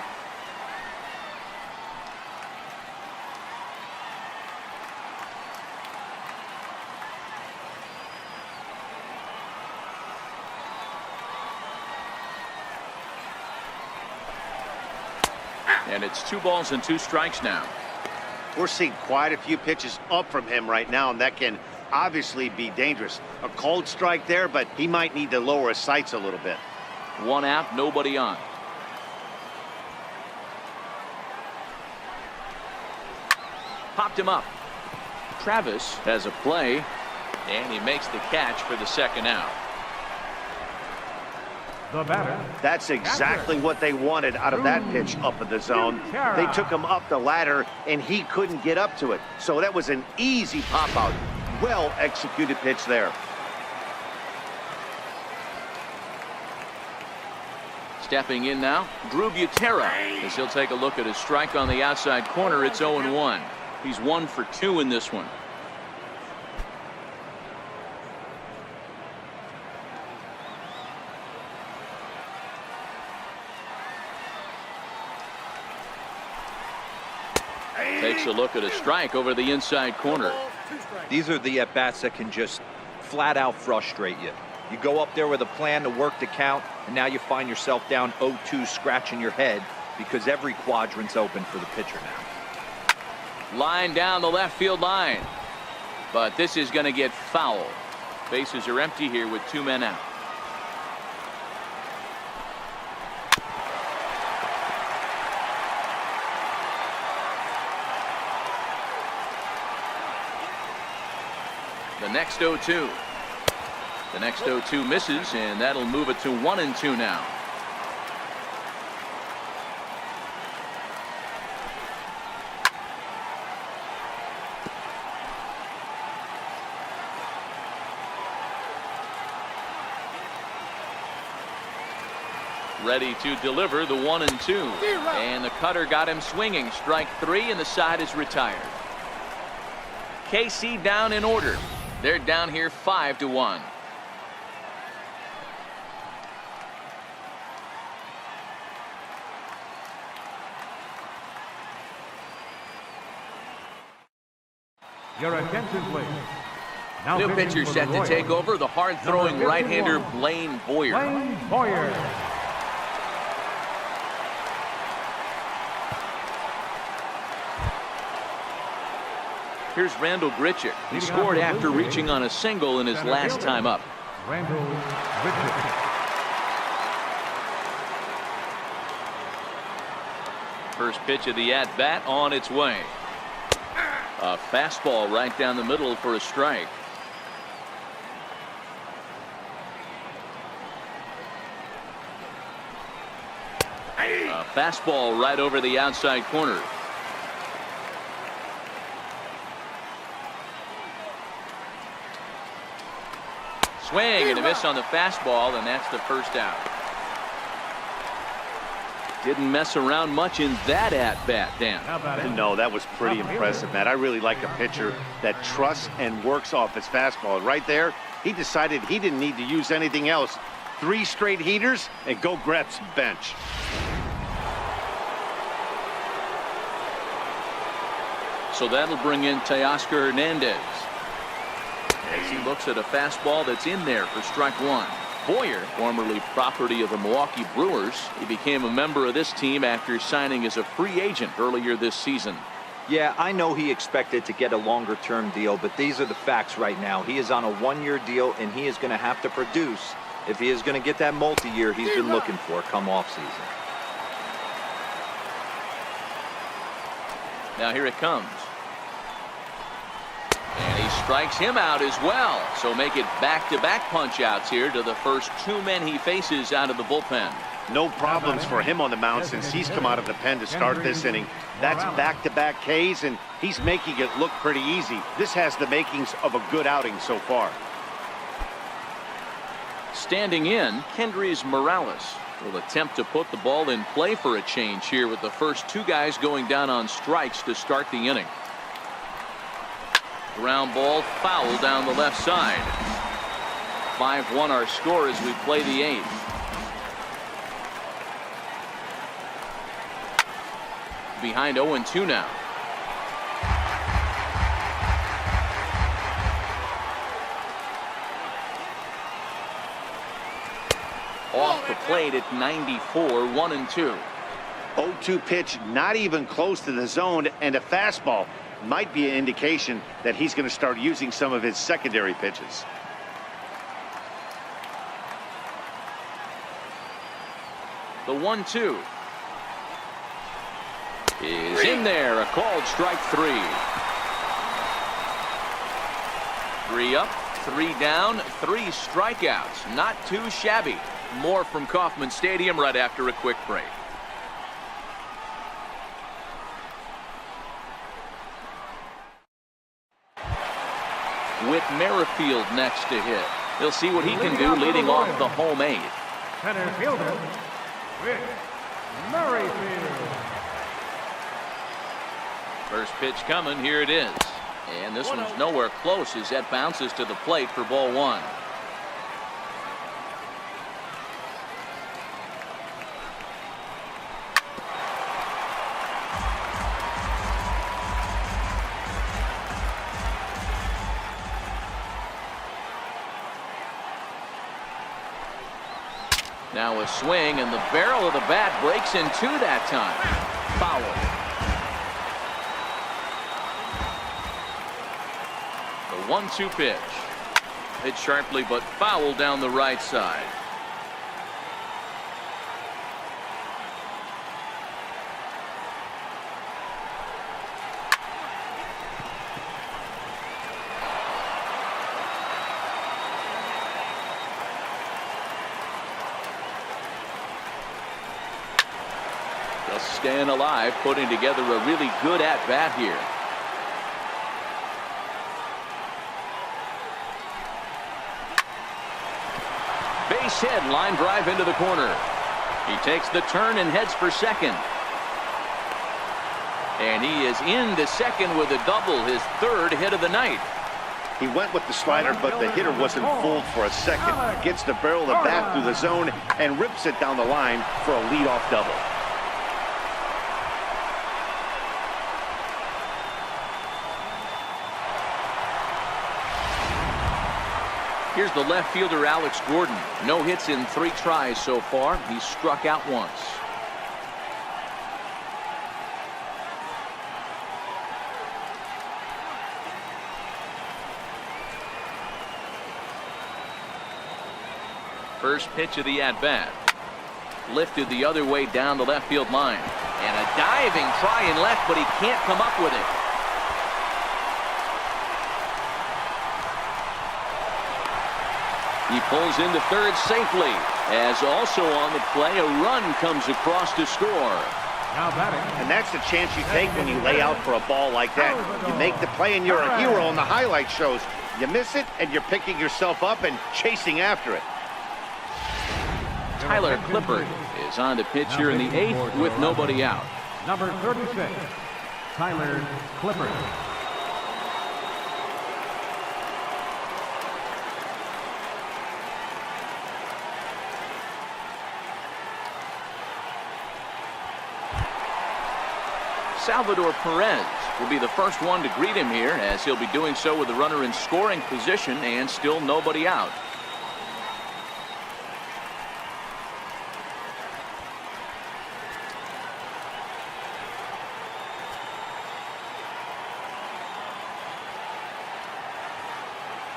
And it's 2 balls and 2 strikes now. We're seeing quite a few pitches up from him right now, and that can obviously be dangerous. A cold strike there, but he might need to lower his sights a little bit. 1 out, nobody on. Popped him up. Travis has a play, and he makes the catch for the 2nd out. The batter. That's exactly what they wanted out of that pitch up in the zone. They took him up the ladder, and he couldn't get up to it. So that was an easy pop-out. Well-executed pitch there. Stepping in now, Drew Butera, as he'll take a look at his strike on the outside corner. It's 0-1. He's 1 for 2 in this one. Takes a look at a strike over the inside corner. These are the at-bats that can just flat out frustrate you. You go up there with a plan to work the count, and now you find yourself down 0-2 scratching your head because every quadrant's open for the pitcher now. Line down the left field line. But this is going to get foul. Bases are empty here with 2 men out. The next 0-2. The next 0-2 misses, and that'll move it to 1-2 now. Ready to deliver the 1-2. And the cutter got him swinging. Strike 3, and the side is retired. KC down in order. They're down here 5-1. Your attention, please. Now New pitching pitcher for set the to Royals, take over, the hard-throwing number 51, right-hander Blaine Boyer. Blaine Boyer. Here's Randall Grichuk. He scored after reaching on a single in his last time up. Randall Grichuk. First pitch of the at-bat on its way. A fastball right down the middle for a strike. A fastball right over the outside corner. Swing and a miss on the fastball, and that's the first out. Didn't mess around much in that at-bat, Dan. No, that was pretty impressive, Matt. I really like a pitcher that trusts and works off his fastball. Right there, he decided he didn't need to use anything else. 3 straight heaters and go grab some bench. So that'll bring in Teoscar Hernandez as he looks at a fastball that's in there for strike 1. Boyer, formerly property of the Milwaukee Brewers, he became a member of this team after signing as a free agent earlier this season. Yeah, I know he expected to get a longer-term deal, but these are the facts right now. He is on a 1-year deal, and he is going to have to produce if he is going to get that multi-year he's been looking for come off-season. Now here it comes. And he strikes him out as well. So make it back-to-back punch-outs here to the first 2 men he faces out of the bullpen. No problems for him on the mound since he's come out of the pen to start this inning. That's back-to-back Ks, and he's making it look pretty easy. This has the makings of a good outing so far. Standing in, Kendrys Morales will attempt to put the ball in play for a change here with the first 2 guys going down on strikes to start the inning. Ground ball foul down the left side. 5-1 our score as we play the 8th. Behind 0-2 now. Off the plate at 94, 1-2. 0-2 pitch, not even close to the zone, and a fastball might be an indication that he's going to start using some of his secondary pitches. The 1-2 is in there, a called strike 3. 3 up, 3 down, 3 strikeouts. Not too shabby. More from Kauffman Stadium right after a quick break. With Merrifield next to hit. He'll see what he can do leading off the home 8th. Center fielder, Whit Merrifield. First pitch coming, here it is. And this one's nowhere close as that bounces to the plate for ball 1. Now a swing, and the barrel of the bat breaks in 2 that time. Foul. The 1-2 pitch. Hit sharply but foul down the right side. Staying alive, putting together a really good at-bat here. Base hit, line drive into the corner. He takes the turn and heads for second. And he is into second with a double, his 3rd hit of the night. He went with the slider, but the hitter wasn't fooled for a second. Gets the barrel of the bat through the zone and rips it down the line for a leadoff double. Here's the left fielder, Alex Gordon. No hits in 3 tries so far. He's struck out once. First pitch of the at-bat. Lifted the other way down the left field line. And a diving try and left, but he can't come up with it. He pulls into third safely, as also on the play, a run comes across to score. Now batting. And that's the chance you take when you lay out for a ball like that. You make the play and you're a hero on the highlight shows. You miss it and you're picking yourself up and chasing after it. Tyler Clippard is on to pitch here in the 8th with nobody out. Number 36, Tyler Clippard. Salvador Perez will be the first one to greet him here, as he'll be doing so with the runner in scoring position and still nobody out.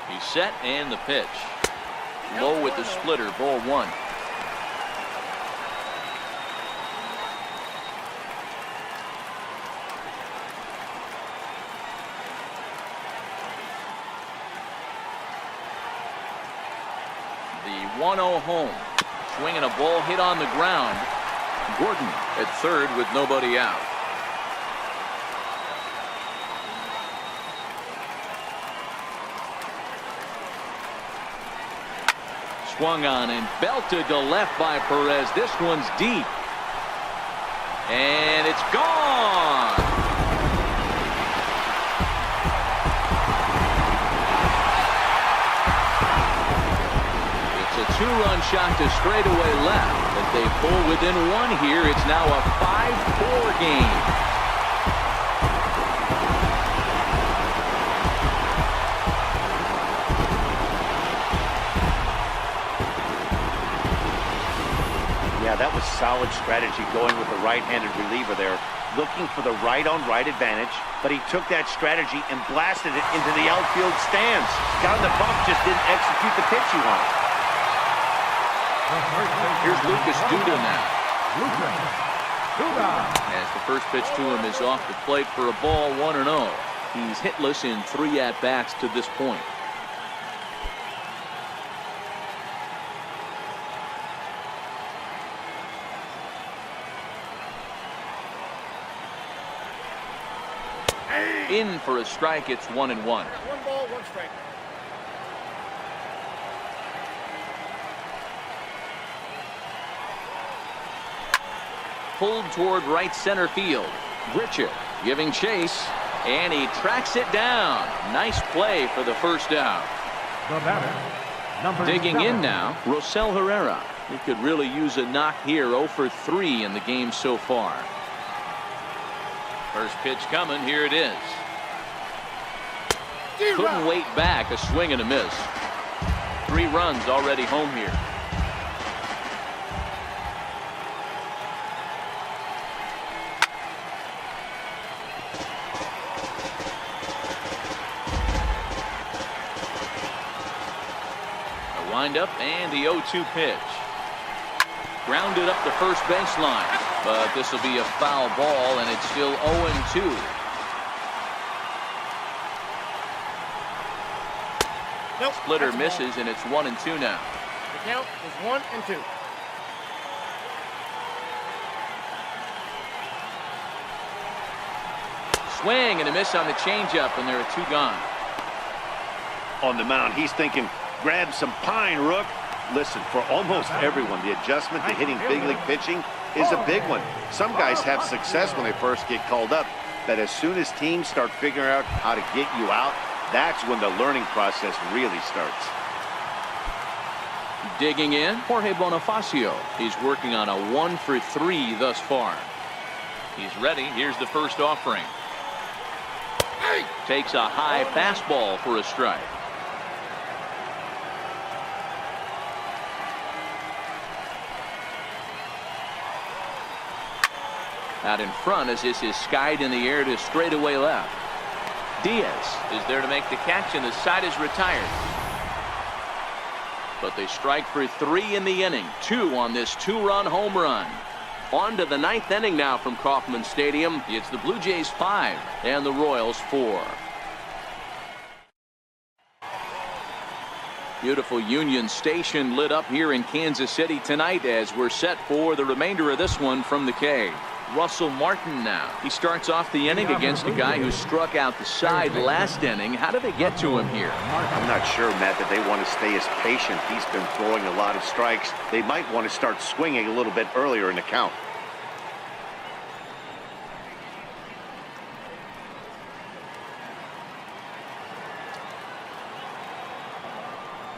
He's set and the pitch. Low with the splitter, ball 1. The 1-0 home. Swinging a ball hit on the ground. Gordon at third with nobody out. Swung on and belted to left by Perez. This one's deep. And it's gone. It's a 2-run shot to straightaway left. But they pull within 1 here. It's now a 5-4 game. Yeah, that was solid strategy going with the right-handed reliever there, looking for the right-on-right advantage, but he took that strategy and blasted it into the outfield stands. Got on the bump, just didn't execute the pitch he wanted. Here's Lucas Duda now. Lucas Duda. As the first pitch to him is off the plate for a ball, 1-0. He's hitless in 3 at-bats to this point. In for a strike. It's 1-1. 1 ball, 1 strike. Pulled toward right center field. Richard giving chase, and he tracks it down. Nice play for the first out. The batter, number Digging 7. in now, Rosell Herrera. He could really use a knock here. 0 for 3 in the game so far. First pitch coming. Here it is. Couldn't wait back. A swing and a miss. 3 runs already home here. A windup and the 0-2 pitch. Grounded up the first baseline, but this will be a foul ball, and it's still 0-2. Nope, Splitter that's a ball. misses, and it's 1-2 now. The count is 1 and 2. Swing and a miss on the changeup, and there are 2 gone. On the mound, he's thinking, grab some pine, Rook. Listen, for almost everyone, the adjustment to hitting big league pitching is a big one. Some guys have success when they first get called up, but as soon as teams start figuring out how to get you out, that's when the learning process really starts. Digging in, Jorge Bonifacio. He's working on a 1 for 3 thus far. He's ready. Here's the first offering. Takes a high fastball for a strike. Out in front as this is skied in the air to straightaway left. Diaz is there to make the catch, and the side is retired. But they strike for 3 in the inning. 2 on this 2-run home run. On to the ninth inning now from Kauffman Stadium. It's the Blue Jays 5 and the Royals 4. Beautiful Union Station lit up here in Kansas City tonight as we're set for the remainder of this one from the K. Russell Martin now. He starts off the inning against a guy who struck out the side last inning. How do they get to him here? I'm not sure, Matt, that they want to stay as patient. He's been throwing a lot of strikes. They might want to start swinging a little bit earlier in the count.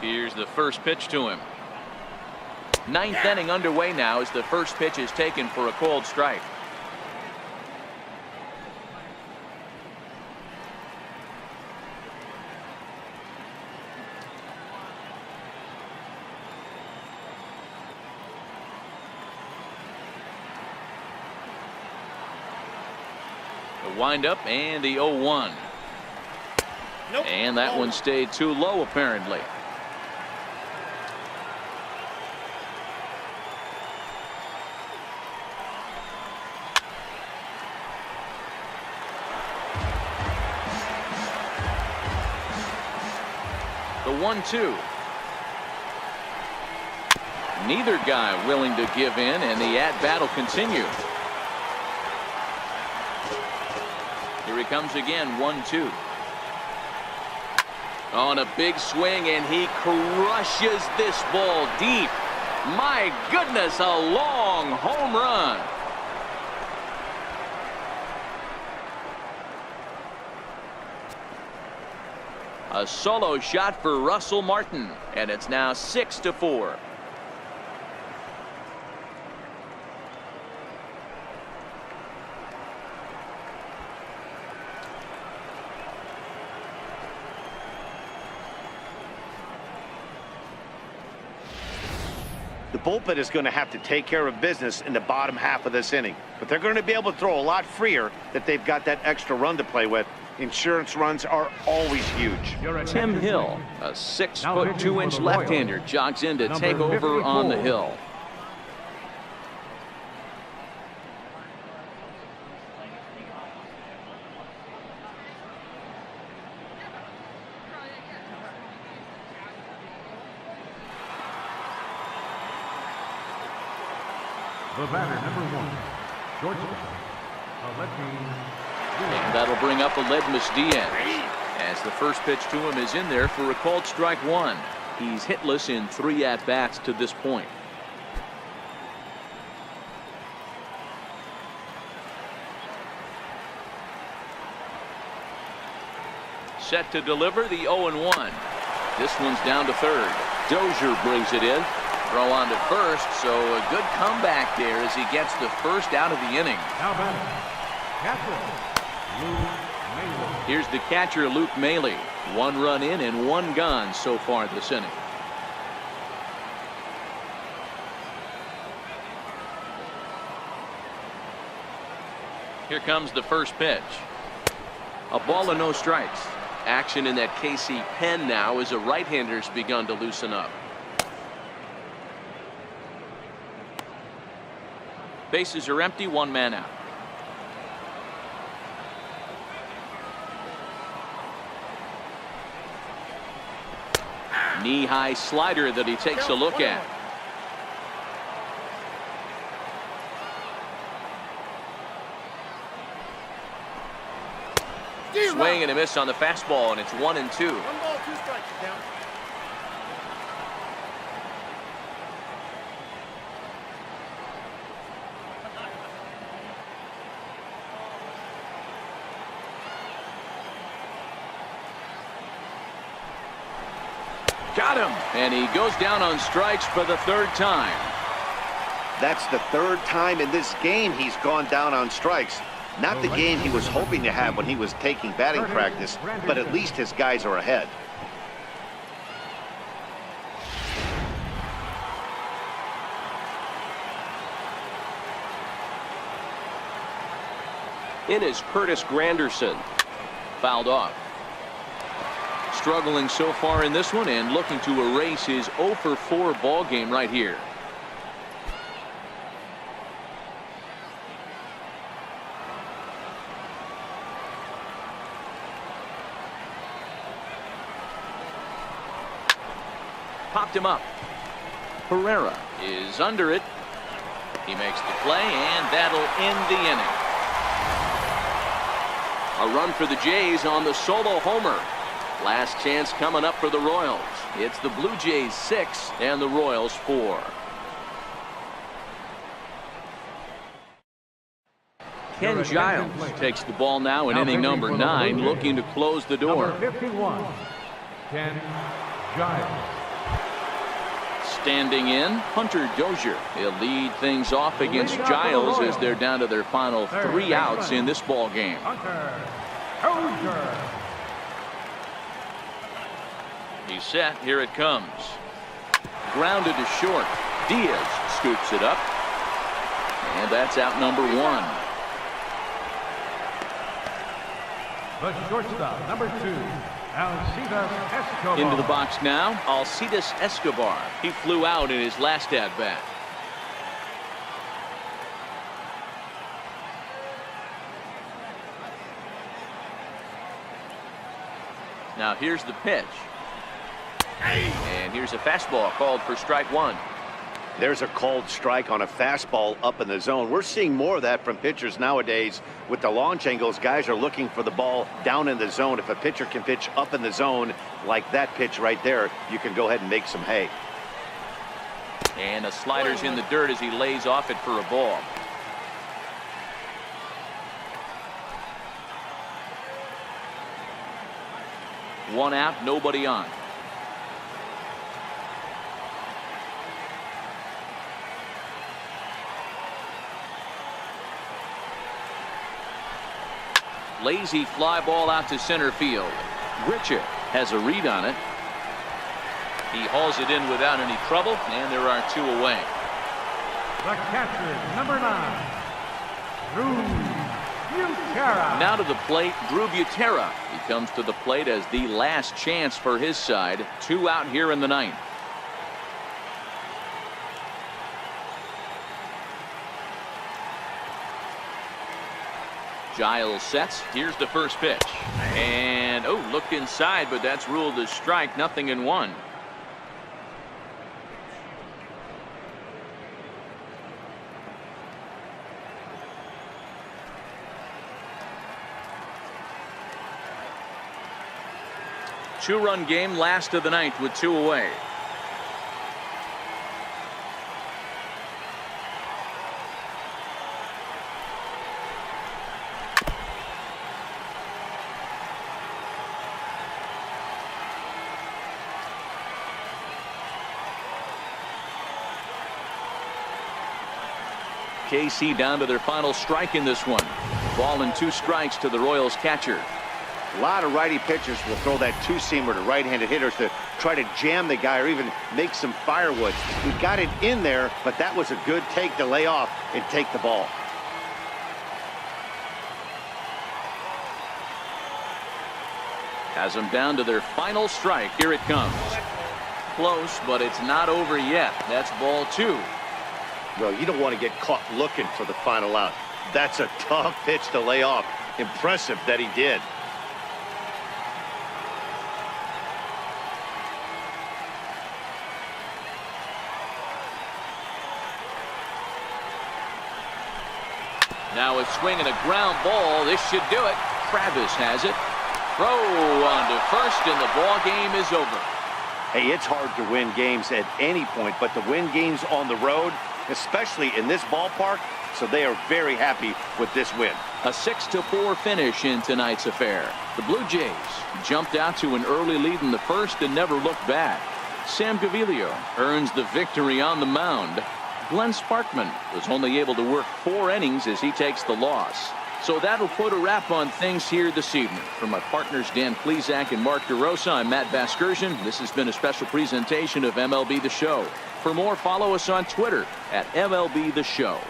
Here's the first pitch to him. Ninth inning underway now as the first pitch is taken for a called strike. The windup and the 0-1. Nope. And that one stayed too low apparently. The 1-2. Neither guy willing to give in, and the at-bat will continue. Here he comes again, 1-2. On a big swing, and he crushes this ball deep. My goodness, a long home run. A solo shot for Russell Martin, and it's now 6-4. The bullpen is going to have to take care of business in the bottom half of this inning, but they're going to be able to throw a lot freer that they've got that extra run to play with. Insurance runs are always huge. Tim Hill, a 6-foot 2-inch left-hander, jogs in to take over on the hill. The batter, number 1, shortstop, And that'll bring up Aledmus Diaz as the first pitch to him is in there for a called strike 1. He's hitless in 3 at-bats to this point. Set to deliver the 0-1. This one's down to third. Dozier brings it in. Throw on to first, so a good comeback there as he gets the first out of the inning. Now catcher, Luke Maile. Here's the catcher, Luke Maile. 1 run in and 1 gone so far this inning. Here comes the first pitch. A ball and no strikes. Action in that KC pen now as a right-hander's begun to loosen up. Bases are empty, 1 man out. Knee-high slider that he takes a look at. Swing and a miss on the fastball, and it's 1-2. 1 ball, 2 strikes, down. Got him, and he goes down on strikes for the 3rd time. That's the 3rd time in this game he's gone down on strikes. Not the game he was hoping to have when he was taking batting practice, but at least his guys are ahead. In is Curtis Granderson. Fouled off. Struggling so far in this one and looking to erase his 0-for-4 ball game right here. Popped him up. Pereira is under it. He makes the play, and that'll end the inning. A run for the Jays on the solo homer. Last chance coming up for the Royals. It's the Blue Jays 6 and the Royals 4. Ken Giles takes the ball now in inning number 9, looking to close the door. Number 51, Ken Giles. Standing in, Hunter Dozier. He'll lead things off against Giles as they're down to their final 3 outs in this ball game. Hunter Dozier. He's set. Here it comes. Grounded to short. Diaz scoops it up. And that's out number 1. The shortstop, number 2, Alcides Escobar. Into the box now, Alcides Escobar. He flew out in his last at-bat. Now here's the pitch. And here's a fastball called for strike 1. There's a called strike on a fastball up in the zone. We're seeing more of that from pitchers nowadays. With the launch angles, guys are looking for the ball down in the zone. If a pitcher can pitch up in the zone like that pitch right there, you can go ahead and make some hay. And a slider's in the dirt as he lays off it for a ball. One out, nobody on. Lazy fly ball out to center field. Richard has a read on it. He hauls it in without any trouble, and there are 2 away. The catcher, number 9, Drew Butera. Now to the plate, Drew Butera. He comes to the plate as the last chance for his side. 2 out here in the 9th. Giles sets. Here's the first pitch. And, looked inside, but that's ruled a strike. Nothing in 1. Two-run game, last of the 9th with 2 away. KC down to their final strike in this one. Ball and 2 strikes to the Royals catcher. A lot of righty pitchers will throw that 2-seamer to right-handed hitters to try to jam the guy or even make some firewood. He got it in there, but that was a good take to lay off and take the ball. Has them down to their final strike. Here it comes. Close, but it's not over yet. That's ball 2. Well, you don't want to get caught looking for the final out. That's a tough pitch to lay off. Impressive that he did. Now a swing and a ground ball. This should do it. Travis has it. Throw on to first, and the ball game is over. Hey, it's hard to win games at any point, but to win games on the road, especially in this ballpark, so they are very happy with this win. A 6-4 finish in tonight's affair. The Blue Jays jumped out to an early lead in the first and never looked back. Sam Gaviglio earns the victory on the mound. Glenn Sparkman was only able to work 4 innings as he takes the loss. So that'll put a wrap on things here this evening. For my partners Dan Plesac and Mark DeRosa, I'm Matt Vasgersian. This has been a special presentation of MLB The Show. For more, follow us on Twitter at MLB The Show.